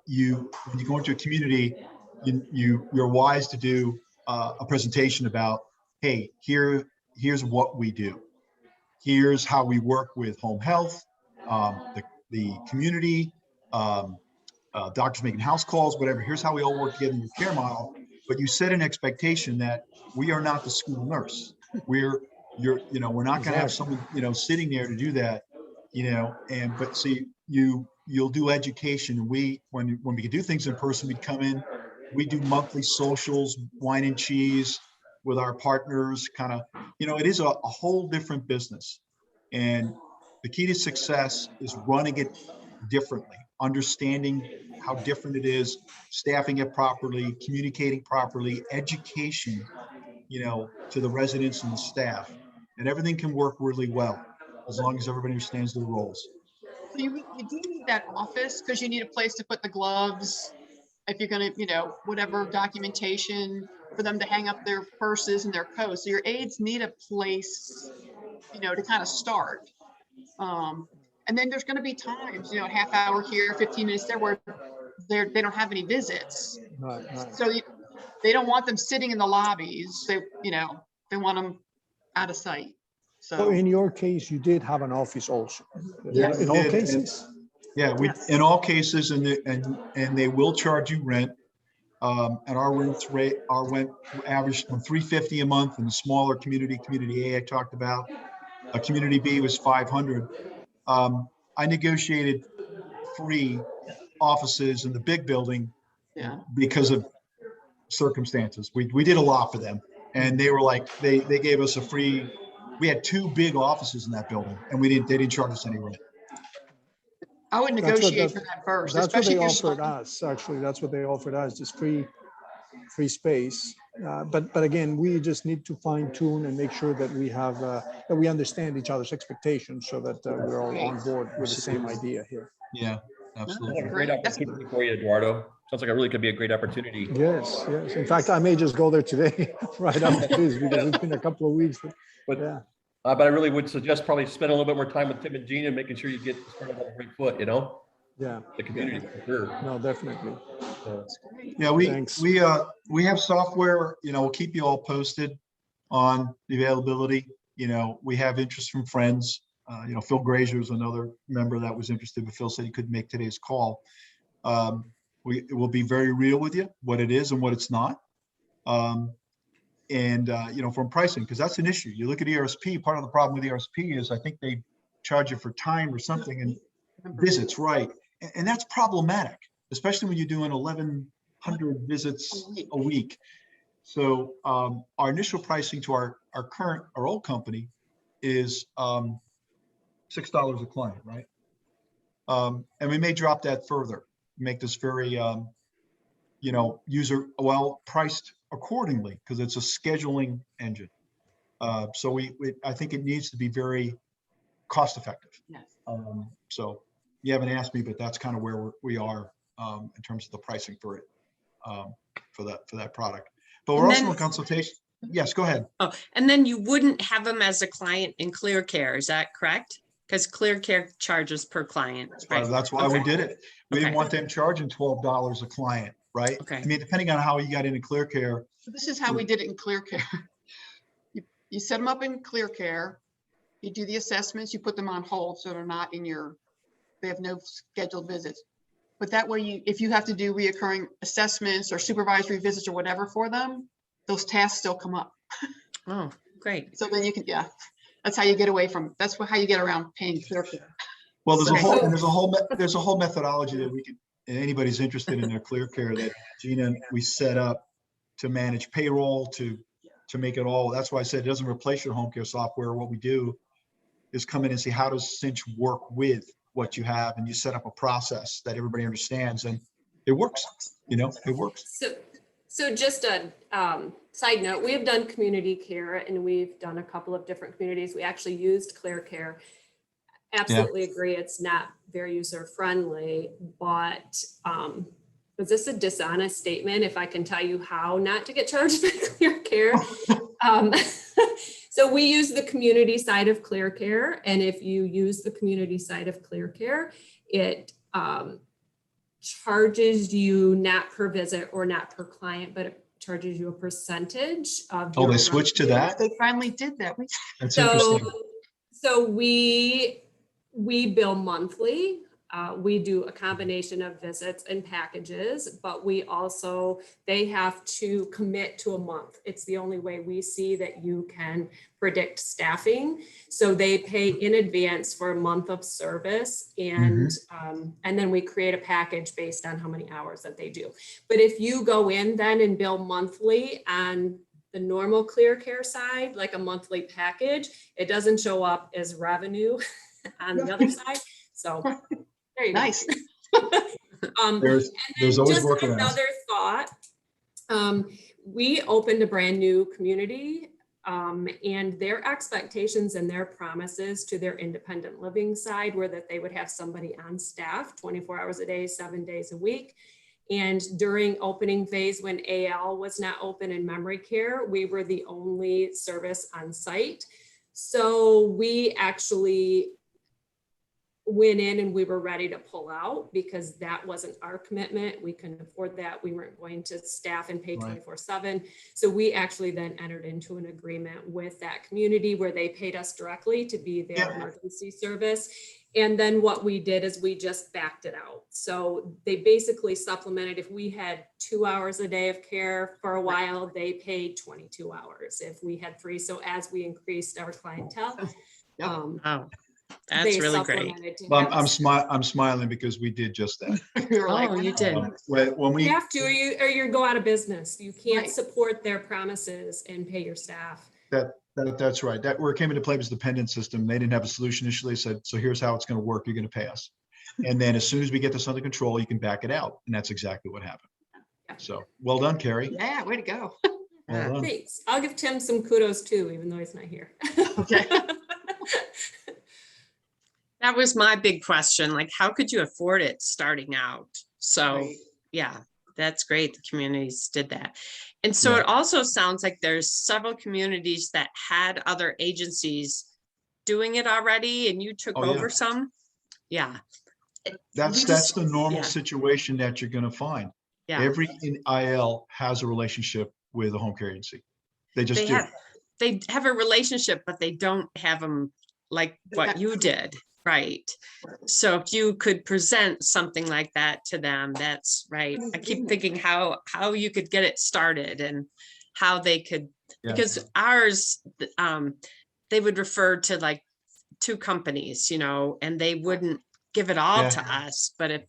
you go into a community, you're wise to do a presentation about, hey, here's what we do. Here's how we work with home health, the community, doctors making house calls, whatever. Here's how we all work together in your care model. But you set an expectation that we are not the school nurse. We're not going to have someone, sitting there to do that, but see, you'll do education. When we can do things in person, we come in, we do monthly socials, wine and cheese with our partners, kind of, it is a whole different business. And the key to success is running it differently, understanding how different it is, staffing it properly, communicating properly, education, to the residents and the staff, and everything can work really well as long as everybody understands their roles. So you do need that office, because you need a place to put the gloves, if you're going to, whatever documentation for them to hang up their purses and their coats. So your aides need a place, to kind of start. And then there's going to be times, a half hour here, 15 minutes there, where they don't have any visits. Right. So they don't want them sitting in the lobbies. They want them out of sight. So in your case, you did have an office also. Yes. In all cases. In all cases, and they will charge you rent. And our rent averaged from $350 a month in the smaller community A I talked about. A community B was $500. I negotiated free offices in the big building Yeah. because of circumstances. We did a lot for them, and they were like, they gave us a free. We had 2 big offices in that building, and they didn't charge us any rent. I would That's what, negotiate for that first, that's what especially they if you're offered us, actually. That's what they offered us, just free space. But again, we just need to fine tune and make sure that we have, that we understand each other's expectations so that we're all on board with the same idea here. Yeah, Sounds absolutely. like a great Great. That's- opportunity for you, Eduardo. Sounds like it really could be a great opportunity. Yes, yes. In fact, I may just go there today, right after this, because it's been a couple of weeks. But Yeah, but I really would suggest probably spend a little bit more time with Tim and Gina, making sure you get started on the right foot, you know, yeah. the community for sure. No, definitely. So, That's great. Yeah, Thanks. we have software, we'll keep you all posted on the availability. We have interest from friends. Phil Grazier is another member that was interested, but Phil said he couldn't make today's call. It will be very real with you, what it is and what it's not. From pricing, because that's an issue. You look at ERSP, part of the problem with ERSP is I think they charge you for time or something and visits, right? And that's problematic, especially when you're doing 1,100 visits a week. So our initial pricing to our old company is $6 a client, right? And we may drop that further, make this very, priced accordingly, because it's a scheduling engine. So I think it needs to be very cost effective. Yes. So you haven't asked me, but that's kind of where we are in terms of the pricing for it, for that product. But we're And also then- in consultation. Yes, go ahead. Oh, and then you wouldn't have them as a client in ClearCare, is that correct? Because ClearCare charges per client, right? That's why we Okay. did it. We didn't Okay. want them charging $12 a client, right? Okay. I mean, depending on how you got into ClearCare. So this is how we did it in ClearCare. You set them up in ClearCare, you do the assessments, you put them on hold, so they're not they have no scheduled visits. But that way, if you have to do reoccurring assessments or supervisory visits or whatever for them, those tasks still come up. Oh, great. So then you can, that's how you get away from, how you get around paying ClearCare. Well, there's Okay. there's a whole methodology that we could, anybody's interested in their ClearCare that Gina, we set up to manage payroll, to make it all. That's why I said it doesn't replace your home care software. What we do is come in and see, how does Cinch work with what you have? And you set up a process that everybody understands, and it works, it works. So just a side note, we have done community care and we've done a couple of different communities. We actually used ClearCare. Absolutely agree. It's not very user friendly, but was this a dishonest statement if I can tell you how not to get charged by ClearCare? So we use the community side of ClearCare, and if you use the community side of ClearCare, it charges you not per visit or not per client, but it charges you a percentage of. Oh, they switched to that? They finally did that. That's interesting. So we bill monthly. We do a combination of visits and packages, but they have to commit to a month. It's the only way we see that you can predict staffing. So they pay in advance for a month of service, and then we create a package based on how many hours that they do. But if you go in then and bill monthly on the normal ClearCare side, like a monthly package, it doesn't show up as revenue on the other side. So there you Nice. go. There's always Just workarounds. another thought. We opened a brand new community, and their expectations and their promises to their independent living side were that they would have somebody on staff 24 hours a day, 7 days a week. And during opening phase, when AL was not open in memory care, we were the only service on site. So we actually went in and we were ready to pull out because that wasn't our commitment. We couldn't afford that. We weren't going to staff and pay 24/7. So we actually then entered into an agreement with that community where they paid us directly to be their emergency service. And then what we did is we just backed it out. So they basically supplemented. If we had 2 hours a day of care for a while, they paid 22 hours if we had 3. So as we increased our clientele, Oh, That's they really great. supplemented to Well, have a I'm smiling because we did just that. We were like, Oh, you did. When we, You have to, or you go out of business. You can't Right. support their promises and pay your staff. that's right. That where it came into play was the dependent system. They didn't have a solution initially. They said, so here's how it's going to work. You're going to pay us. And then as soon as we get this under control, you can back it out. And that's exactly what happened. So well done, Carrie. yeah, way to go. Well done. Thanks. I'll give Tim some kudos too, even though he's not here. Okay. That was my big question, like, how could you afford it starting out? So, Right. yeah, that's great. The communities did that. And so Yeah. it also sounds like there's several communities that had other agencies doing it already and you took Oh, yeah. over some. Yeah. That's We just- the normal yeah. situation that you're going to find. Yeah. Every IL has a relationship with a home care agency. They just do. They have a relationship, but they don't have them like what you did. Right. So if you could present something like that to them, that's right. I keep thinking how you could get it started and how they could, Yeah. because ours, they would refer to like 2 companies, and they wouldn't give it all Yeah. to us, but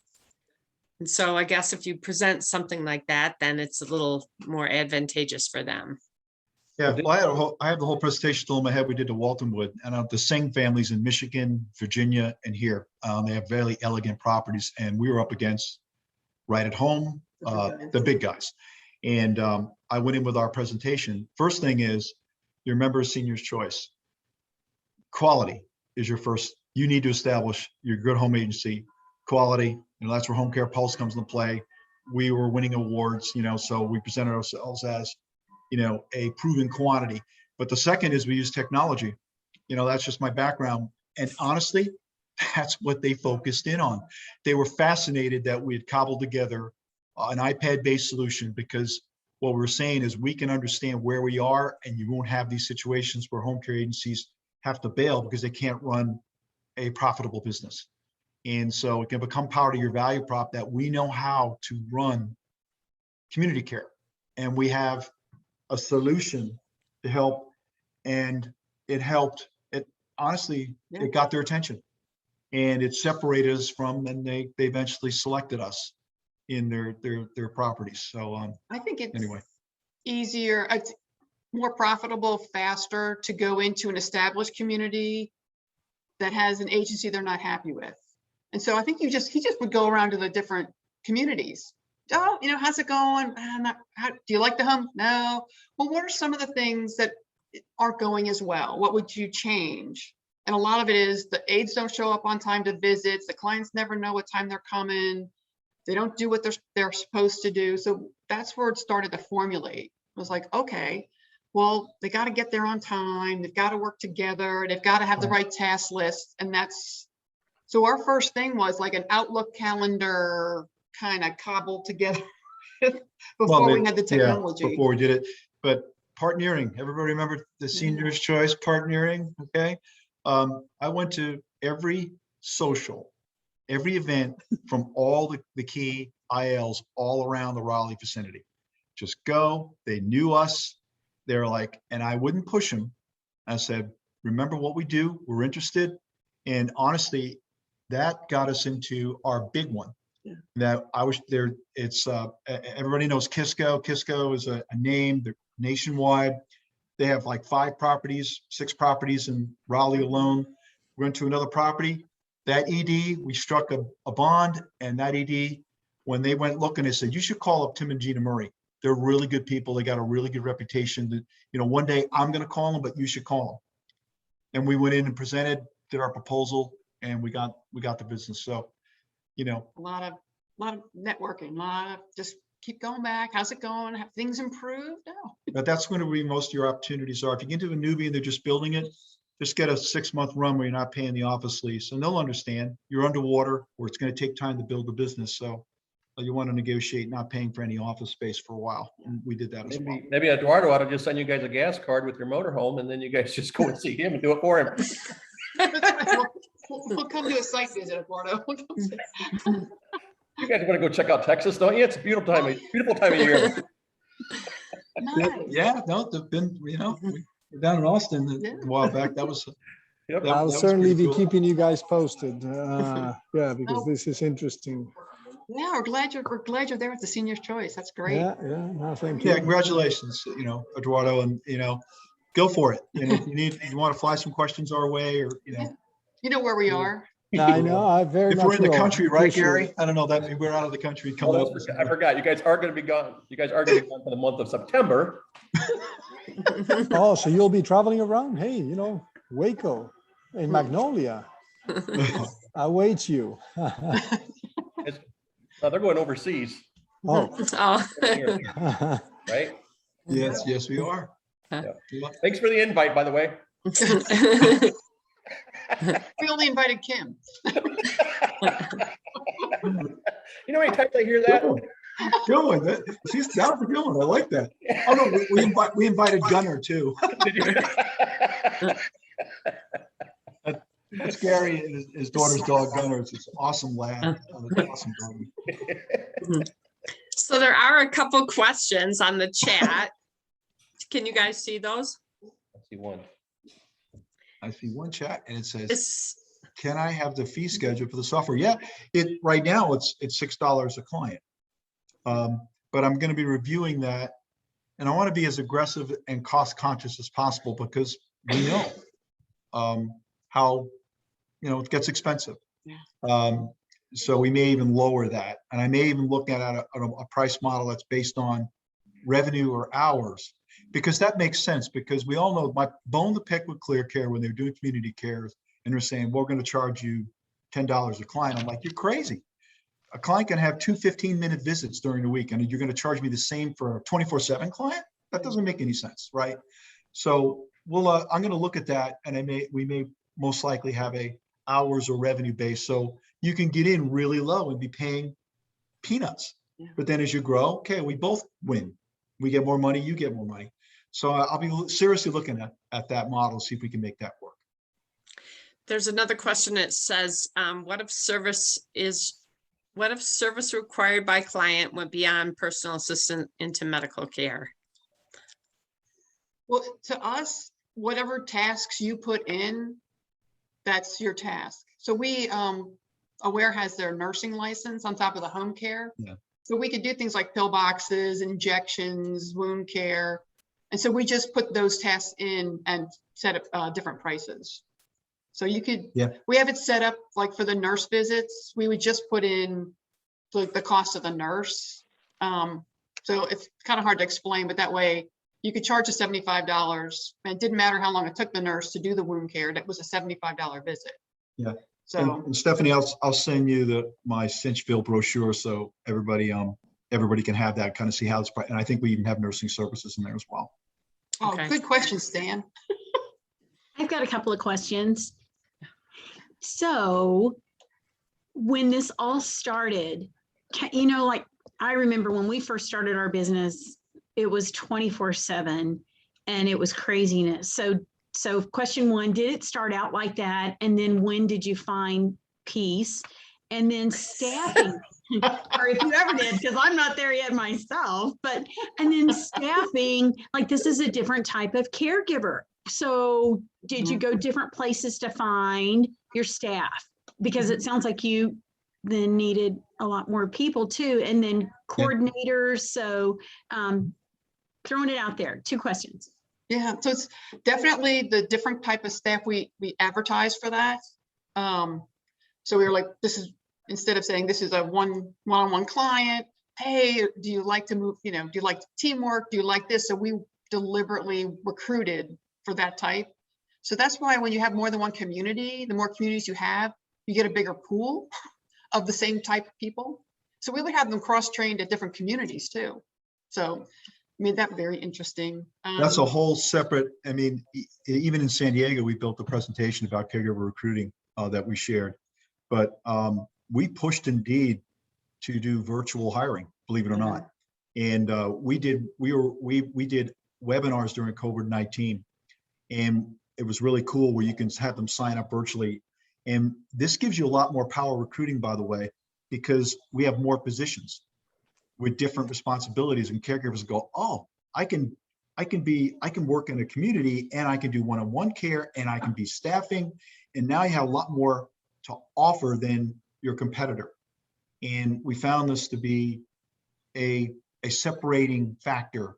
and so I guess if you present something like that, then it's a little more advantageous for them. Yeah, well, I have the whole presentation still in my head. We did to Waltonwood, and the Singh families in Michigan, Virginia, and here. They have very elegant properties, and we were up against right at home, the big guys. And I went in with our presentation. First thing is, you remember Seniors Choice. Quality is your first. You need to establish your good home agency. Quality, that's where Home Care Pulse comes into play. We were winning awards, so we presented ourselves as a proven quantity. But the second is we use technology. That's just my background. And honestly, that's what they focused in on. They were fascinated that we had cobbled together an iPad-based solution, because what we're saying is we can understand where we are, and you won't have these situations where home care agencies have to bail because they can't run a profitable business. And so it can become part of your value prop that we know how to run community care. And we have a solution to help, and it helped. It honestly, it got their attention, and it separated us from, and they eventually selected us in their properties. So I think it's anyway, easier, it's more profitable, faster to go into an established community that has an agency they're not happy with. And so I think he just would go around to the different communities. Oh, how's it going? Do you like the home? No. Well, what are some of the things that aren't going as well? What would you change? And a lot of it is the aides don't show up on time to visits. The clients never know what time they're coming. They don't do what they're supposed to do. So that's where it started to formulate. It was like, okay, well, they got to get there on time. They've got to work together. They've got to have the right task list. And so our first thing was like an Outlook calendar kind of cobbled together before we had the technology. Before we did it. But partnering, everybody remember the Seniors Choice partnering? Okay. I went to every social, every event from all the key ILs all around the Raleigh vicinity. Just go. They knew us. They're like, and I wouldn't push them. I said, remember what we do. We're interested. And honestly, that got us into our big one. That I was there. It's everybody knows Kisco. Kisco is a name. They're nationwide. They have like 5 properties, 6 properties in Raleigh alone. We went to another property. That ED, we struck a bond, and that ED, when they went looking, they said, you should call up Tim and Gina Murray. They're really good people. They got a really good reputation. That, one day I'm going to call them, but you should call them. And we went in and presented, did our proposal, and we got the business. So, a lot of networking, a lot of just keep going back. How's it going? Have things improved? No. But that's going to be most of your opportunities are. If you get into a newbie and they're just building it, just get a 6-month run where you're not paying the office lease, and they'll understand you're underwater, or it's going to take time to build the business. So you want to negotiate not paying for any office space for a while. And we did that as well. Maybe Eduardo ought to just send you guys a gas card with your motorhome, and then you guys just go and see him and do it for him. We'll come to a site visit, Eduardo. You guys want to go check out Texas, don't you? It's a beautiful time of year. Nice. Yeah, no, they've been, we're down in Austin a while back. That was Yep. That I'll was certainly pretty be cool. keeping you guys posted. Yeah, because Oh. this is interesting. Yeah, we're glad you're there with the Senior's Choice. That's great. Yeah, no, thank Yeah, you. congratulations, Eduardo, and, go for it. And if you want to fly some questions our way, or, You know where we are. I know, I very if much we're in the will. country, right, Appreciate Gary? it. I don't know that maybe we're out of the country Oh, coming up. I forgot. You guys are going to be gone. You guys are going to be gone for the month of September. Oh, so you'll be traveling around? Hey, Waco in Magnolia awaits you. They're going overseas, Oh. Oh. right? Yes, we are. Yeah. Thanks for the invite, by the way. We only invited Kim. You know how many times I hear that? Good one. That was a good one. I like that. Oh no, we invited Gunner too. Did you? That's Gary and his daughter's dog Gunner. It's an awesome lad. Awesome dog. So there are a couple questions on the chat. Can you guys see those? I see one. I see one chat and it says, It's, can I have the fee schedule for the software? Yeah, right now it's $6 a client. But I'm going to be reviewing that, and I want to be as aggressive and cost conscious as possible, because we know how it gets expensive. So we may even lower that, and I may even look at a price model that's based on revenue or hours, because that makes sense. Because we all know, my bone to pick with Clear Care when they're doing community care, and they're saying, we're going to charge you $10 a client. I'm like, you're crazy. A client can have 2 15-minute visits during the week, and you're going to charge me the same for a 24/7 client? That doesn't make any sense, right? So I'm going to look at that, and we may most likely have a hours or revenue base, so you can get in really low and be paying peanuts. Yeah. But then as you grow, okay, we both win. We get more money, you get more money. So I'll be seriously looking at that model, see if we can make that work. there's another question that says, what if service required by client went beyond personal assistant into medical care? Well, to us, whatever tasks you put in, that's your task. So Aware has their nursing license on top of the home care. Yeah. So we could do things like pill boxes, injections, wound care. And so we just put those tasks in and set up different prices. So you could, we have it set up like for the nurse visits, we would just put in like the cost of the nurse. So it's kind of hard to explain, but that way you could charge a $75, and it didn't matter how long it took the nurse to do the wound care. That was a $75 visit. Yeah. So and Stephanie, I'll send you my Cinchville brochure, so everybody can have that, kind of see how it's, and I think we even have nursing services in there as well. Oh, Okay. good question, Stan. I've got a couple of questions. So when this all started, like I remember when we first started our business, it was 24/7 and it was craziness. So question one, did it start out like that? And then when did you find peace? And then staffing, or if you ever did, because I'm not there yet myself, and then staffing, like this is a different type of caregiver. So did you go different places to find your staff? Because it sounds like you then needed a lot more people too, and then coordinators. So throwing it out there, 2 questions. Yeah, so it's definitely the different type of staff we advertise for that. So we were like, this is, instead of saying this is a one-on-one client, hey, do you like to move, do you like teamwork? Do you like this? So we deliberately recruited for that type. So that's why when you have more than one community, the more communities you have, you get a bigger pool of the same type of people. So we would have them cross-trained at different communities too. So made that very interesting. That's a whole separate, even in San Diego, we built a presentation about caregiver recruiting that we shared, but we pushed Indeed to do virtual hiring, believe it or not. And we did webinars during COVID-19, and it was really cool where you can have them sign up virtually. And this gives you a lot more power recruiting, by the way, because we have more positions with different responsibilities, and caregivers go, oh, I can I can work in a community and I can do one-on-one care and I can be staffing. And now you have a lot more to offer than your competitor. And we found this to be a separating factor.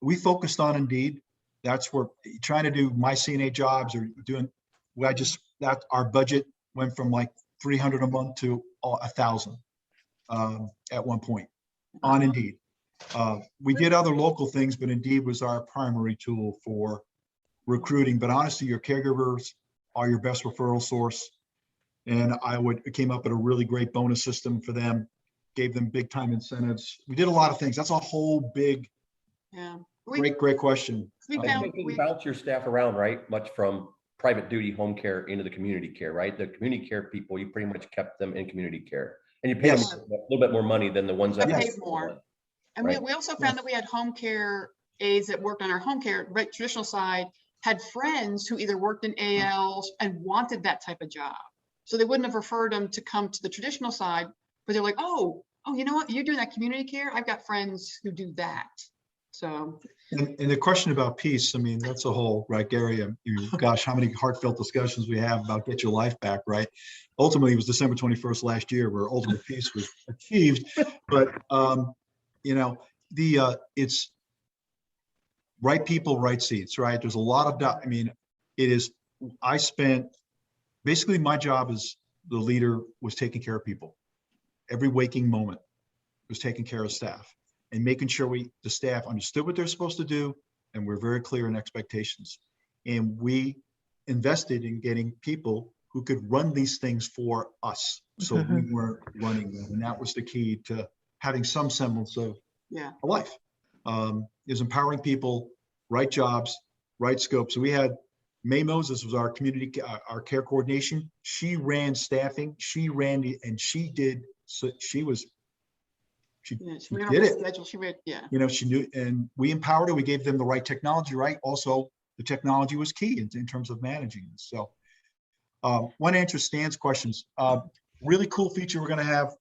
We focused on Indeed. That's where trying to do my CNA jobs or doing, that our budget went from like 300 a month to 1,000 at one point on Indeed. We did other local things, but Indeed was our primary tool for recruiting. But honestly, your caregivers are your best referral source. And came up with a really great bonus system for them, gave them big time incentives. We did a lot of things. That's a whole big, great question. We I found, think you bounce your staff around, right? Much from private duty home care into the community care, right? The community care people, you pretty much kept them in community care. And you pay them a little bit more money than the ones that paid more. And right. we also found that we had home care aides that worked on our home care, right, traditional side, had friends who either worked in ALs and wanted that type of job. So they wouldn't have referred them to come to the traditional side, but they're like, oh, you know what? You're doing that community care. I've got friends who do that. So. And the question about peace, I mean, that's a whole, right, Gary, gosh, how many heartfelt discussions we have about get your life back, right? Ultimately, it was December 21st last year where ultimate peace was achieved. But, you know, it's right people, right seats, right? There's a lot of, I mean, basically my job as the leader was taking care of people. Every waking moment was taking care of staff and making sure the staff understood what they're supposed to do. And we're very clear in expectations. And we invested in getting people who could run these things for us. So we weren't running them. And that was the key to having some semblance of a life. Is empowering people, right jobs, right scope. So we had May Moses was our community, our care coordination. She ran staffing. She ran and she did. So she did it. You know, she knew, and we empowered her. We gave them the right technology, right? Also, the technology was key in terms of managing this. So, want to answer Stan's questions. Really cool feature we're going to have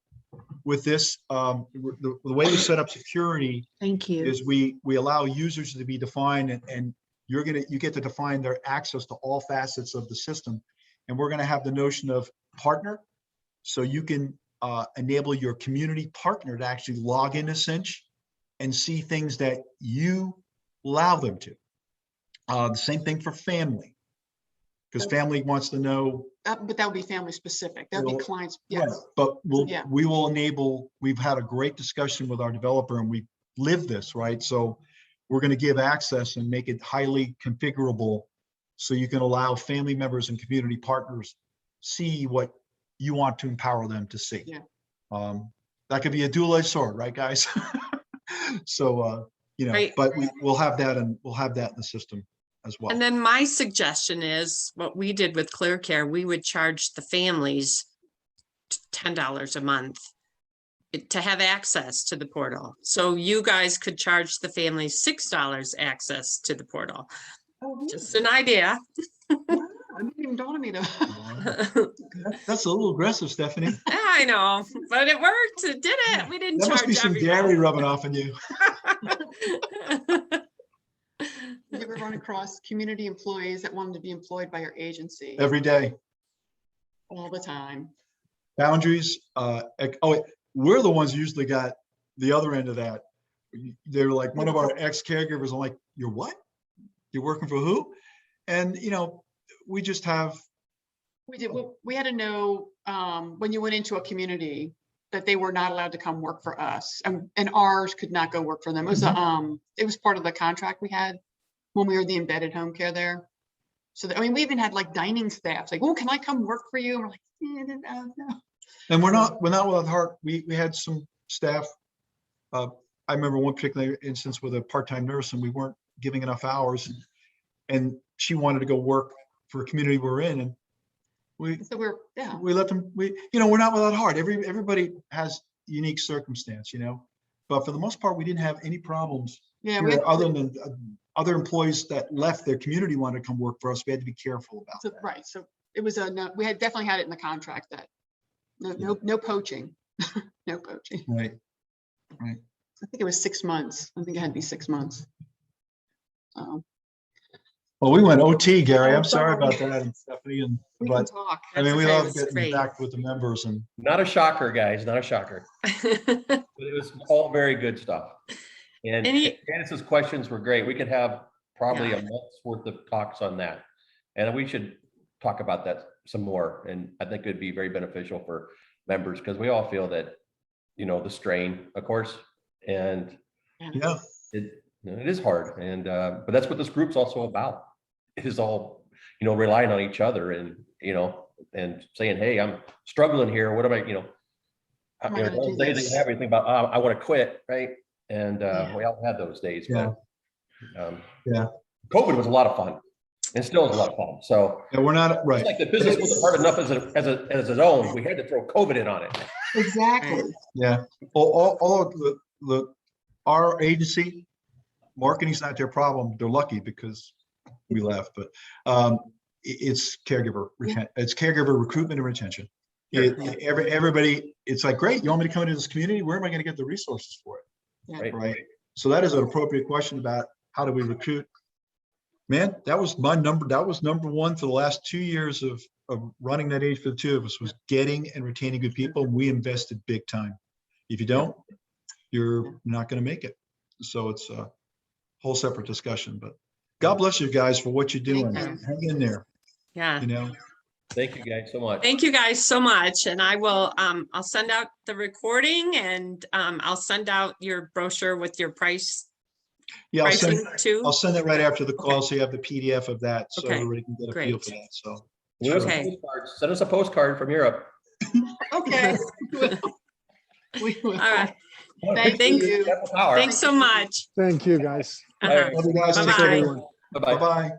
with this. The way we set up security. Thank you. Is we allow users to be defined, and you get to define their access to all facets of the system. And we're going to have the notion of partner, so you can enable your community partner to actually log into CINCH and see things that you allow them to. The same thing for family, because family wants to know. But that would be family specific. That would be clients. Yes. Yeah, but we will enable. We've had a great discussion with our developer, and we live this, right? So we're going to give access and make it highly configurable, so you can allow family members and community partners see what you want to empower them to see. Yeah. That could be a dual-edged sword, right, guys? So, you know, right. But we'll have that, and we'll have that in the system as well. And then my suggestion is what we did with ClearCare. We would charge the families $10 a month to have access to the portal. So you guys could charge the families $6 access to the portal. Oh, just an idea. I didn't even dawn on me though. That's a little aggressive, Stephanie. I know, but it worked. It did it. We didn't charge. That must be some Gary rubbing off on you. You ever run across community employees that wanted to be employed by your agency? Every day. All the time. Boundaries. We're the ones who usually got the other end of that. They're like one of our ex-caregivers. I'm like, you're what? You're working for who? And, you know, we just have. We had to know when you went into a community that they were not allowed to come work for us, and ours could not go work for them. It was it was part of the contract we had when we were the embedded home care there. So that, I mean, we even had like dining staff like, oh, can I come work for you? And we're like, no. And we're not without heart. We had some staff. I remember one particular instance with a part-time nurse, and we weren't giving enough hours, and she wanted to go work for a community we're in, and we let them. We're not without heart. Everybody has unique circumstance, you know, but for the most part, we didn't have any problems. Yeah, other than other employees that left their community wanted to come work for us. We had to be careful about that. Right. So it was we had definitely had it in the contract that no poaching, no poaching. Right. I think it was 6 months. I think it had to be 6 months. Well, we went OT, Gary. Oh, I'm sorry sorry. about that, and Stephanie, and We can but talk. I mean, That's we okay, love it's getting great. back with the members, and Not a shocker, guys, not a shocker. But it was all very good stuff. And Any- Candace's questions were great. We could have probably Yeah. a month's worth of talks on that. And we should talk about that some more. And I think it'd be very beneficial for members because we all feel that, you know, the strain, of course, and yeah, it, you know, it is hard. And, but that's what this group's also about. It is all, you know, relying on each other and, you know, and saying, hey, I'm struggling here. What am I, you know, How am I you know, gonna do those days that this? you have anything about, I want to quit, right? And Yeah. we all had those days, Yeah. but Yeah. COVID was a lot of fun and still is a lot of fun. So yeah, we're not it's right. like the business wasn't hard enough as its own. We had to throw COVID in on it. Exactly. Yeah, all of our agency, marketing's not their problem. They're lucky because we left, but it's caregiver it's caregiver recruitment and retention. Everybody, it's like, great, you want me to come into this community? Where am I going to get the resources for it? Right. So that is an appropriate question about how do we recruit? Man, that was number one for the last 2 years of running that age for the two of us, was getting and retaining good people. We invested big time. If you don't, you're not going to make it. So it's a whole separate discussion, but God bless you guys for what you're doing. Thank Hang in there, Yeah. you know. Thank you guys so much. Thank you guys so much. And I will, I'll send out the recording and I'll send out your brochure with your price Yeah, pricing too. I'll send it right after the call, Okay. so you have the PDF of that, so Okay, everybody can get a feel great. for that. So Okay. Send us a postcard from Europe. Okay. We will. All right. Thank Thanks. you. Power. Thanks so much. Thank you, guys. Uh-huh. love you guys. Take Bye-bye. care. Everyone. Bye-bye. Bye-bye.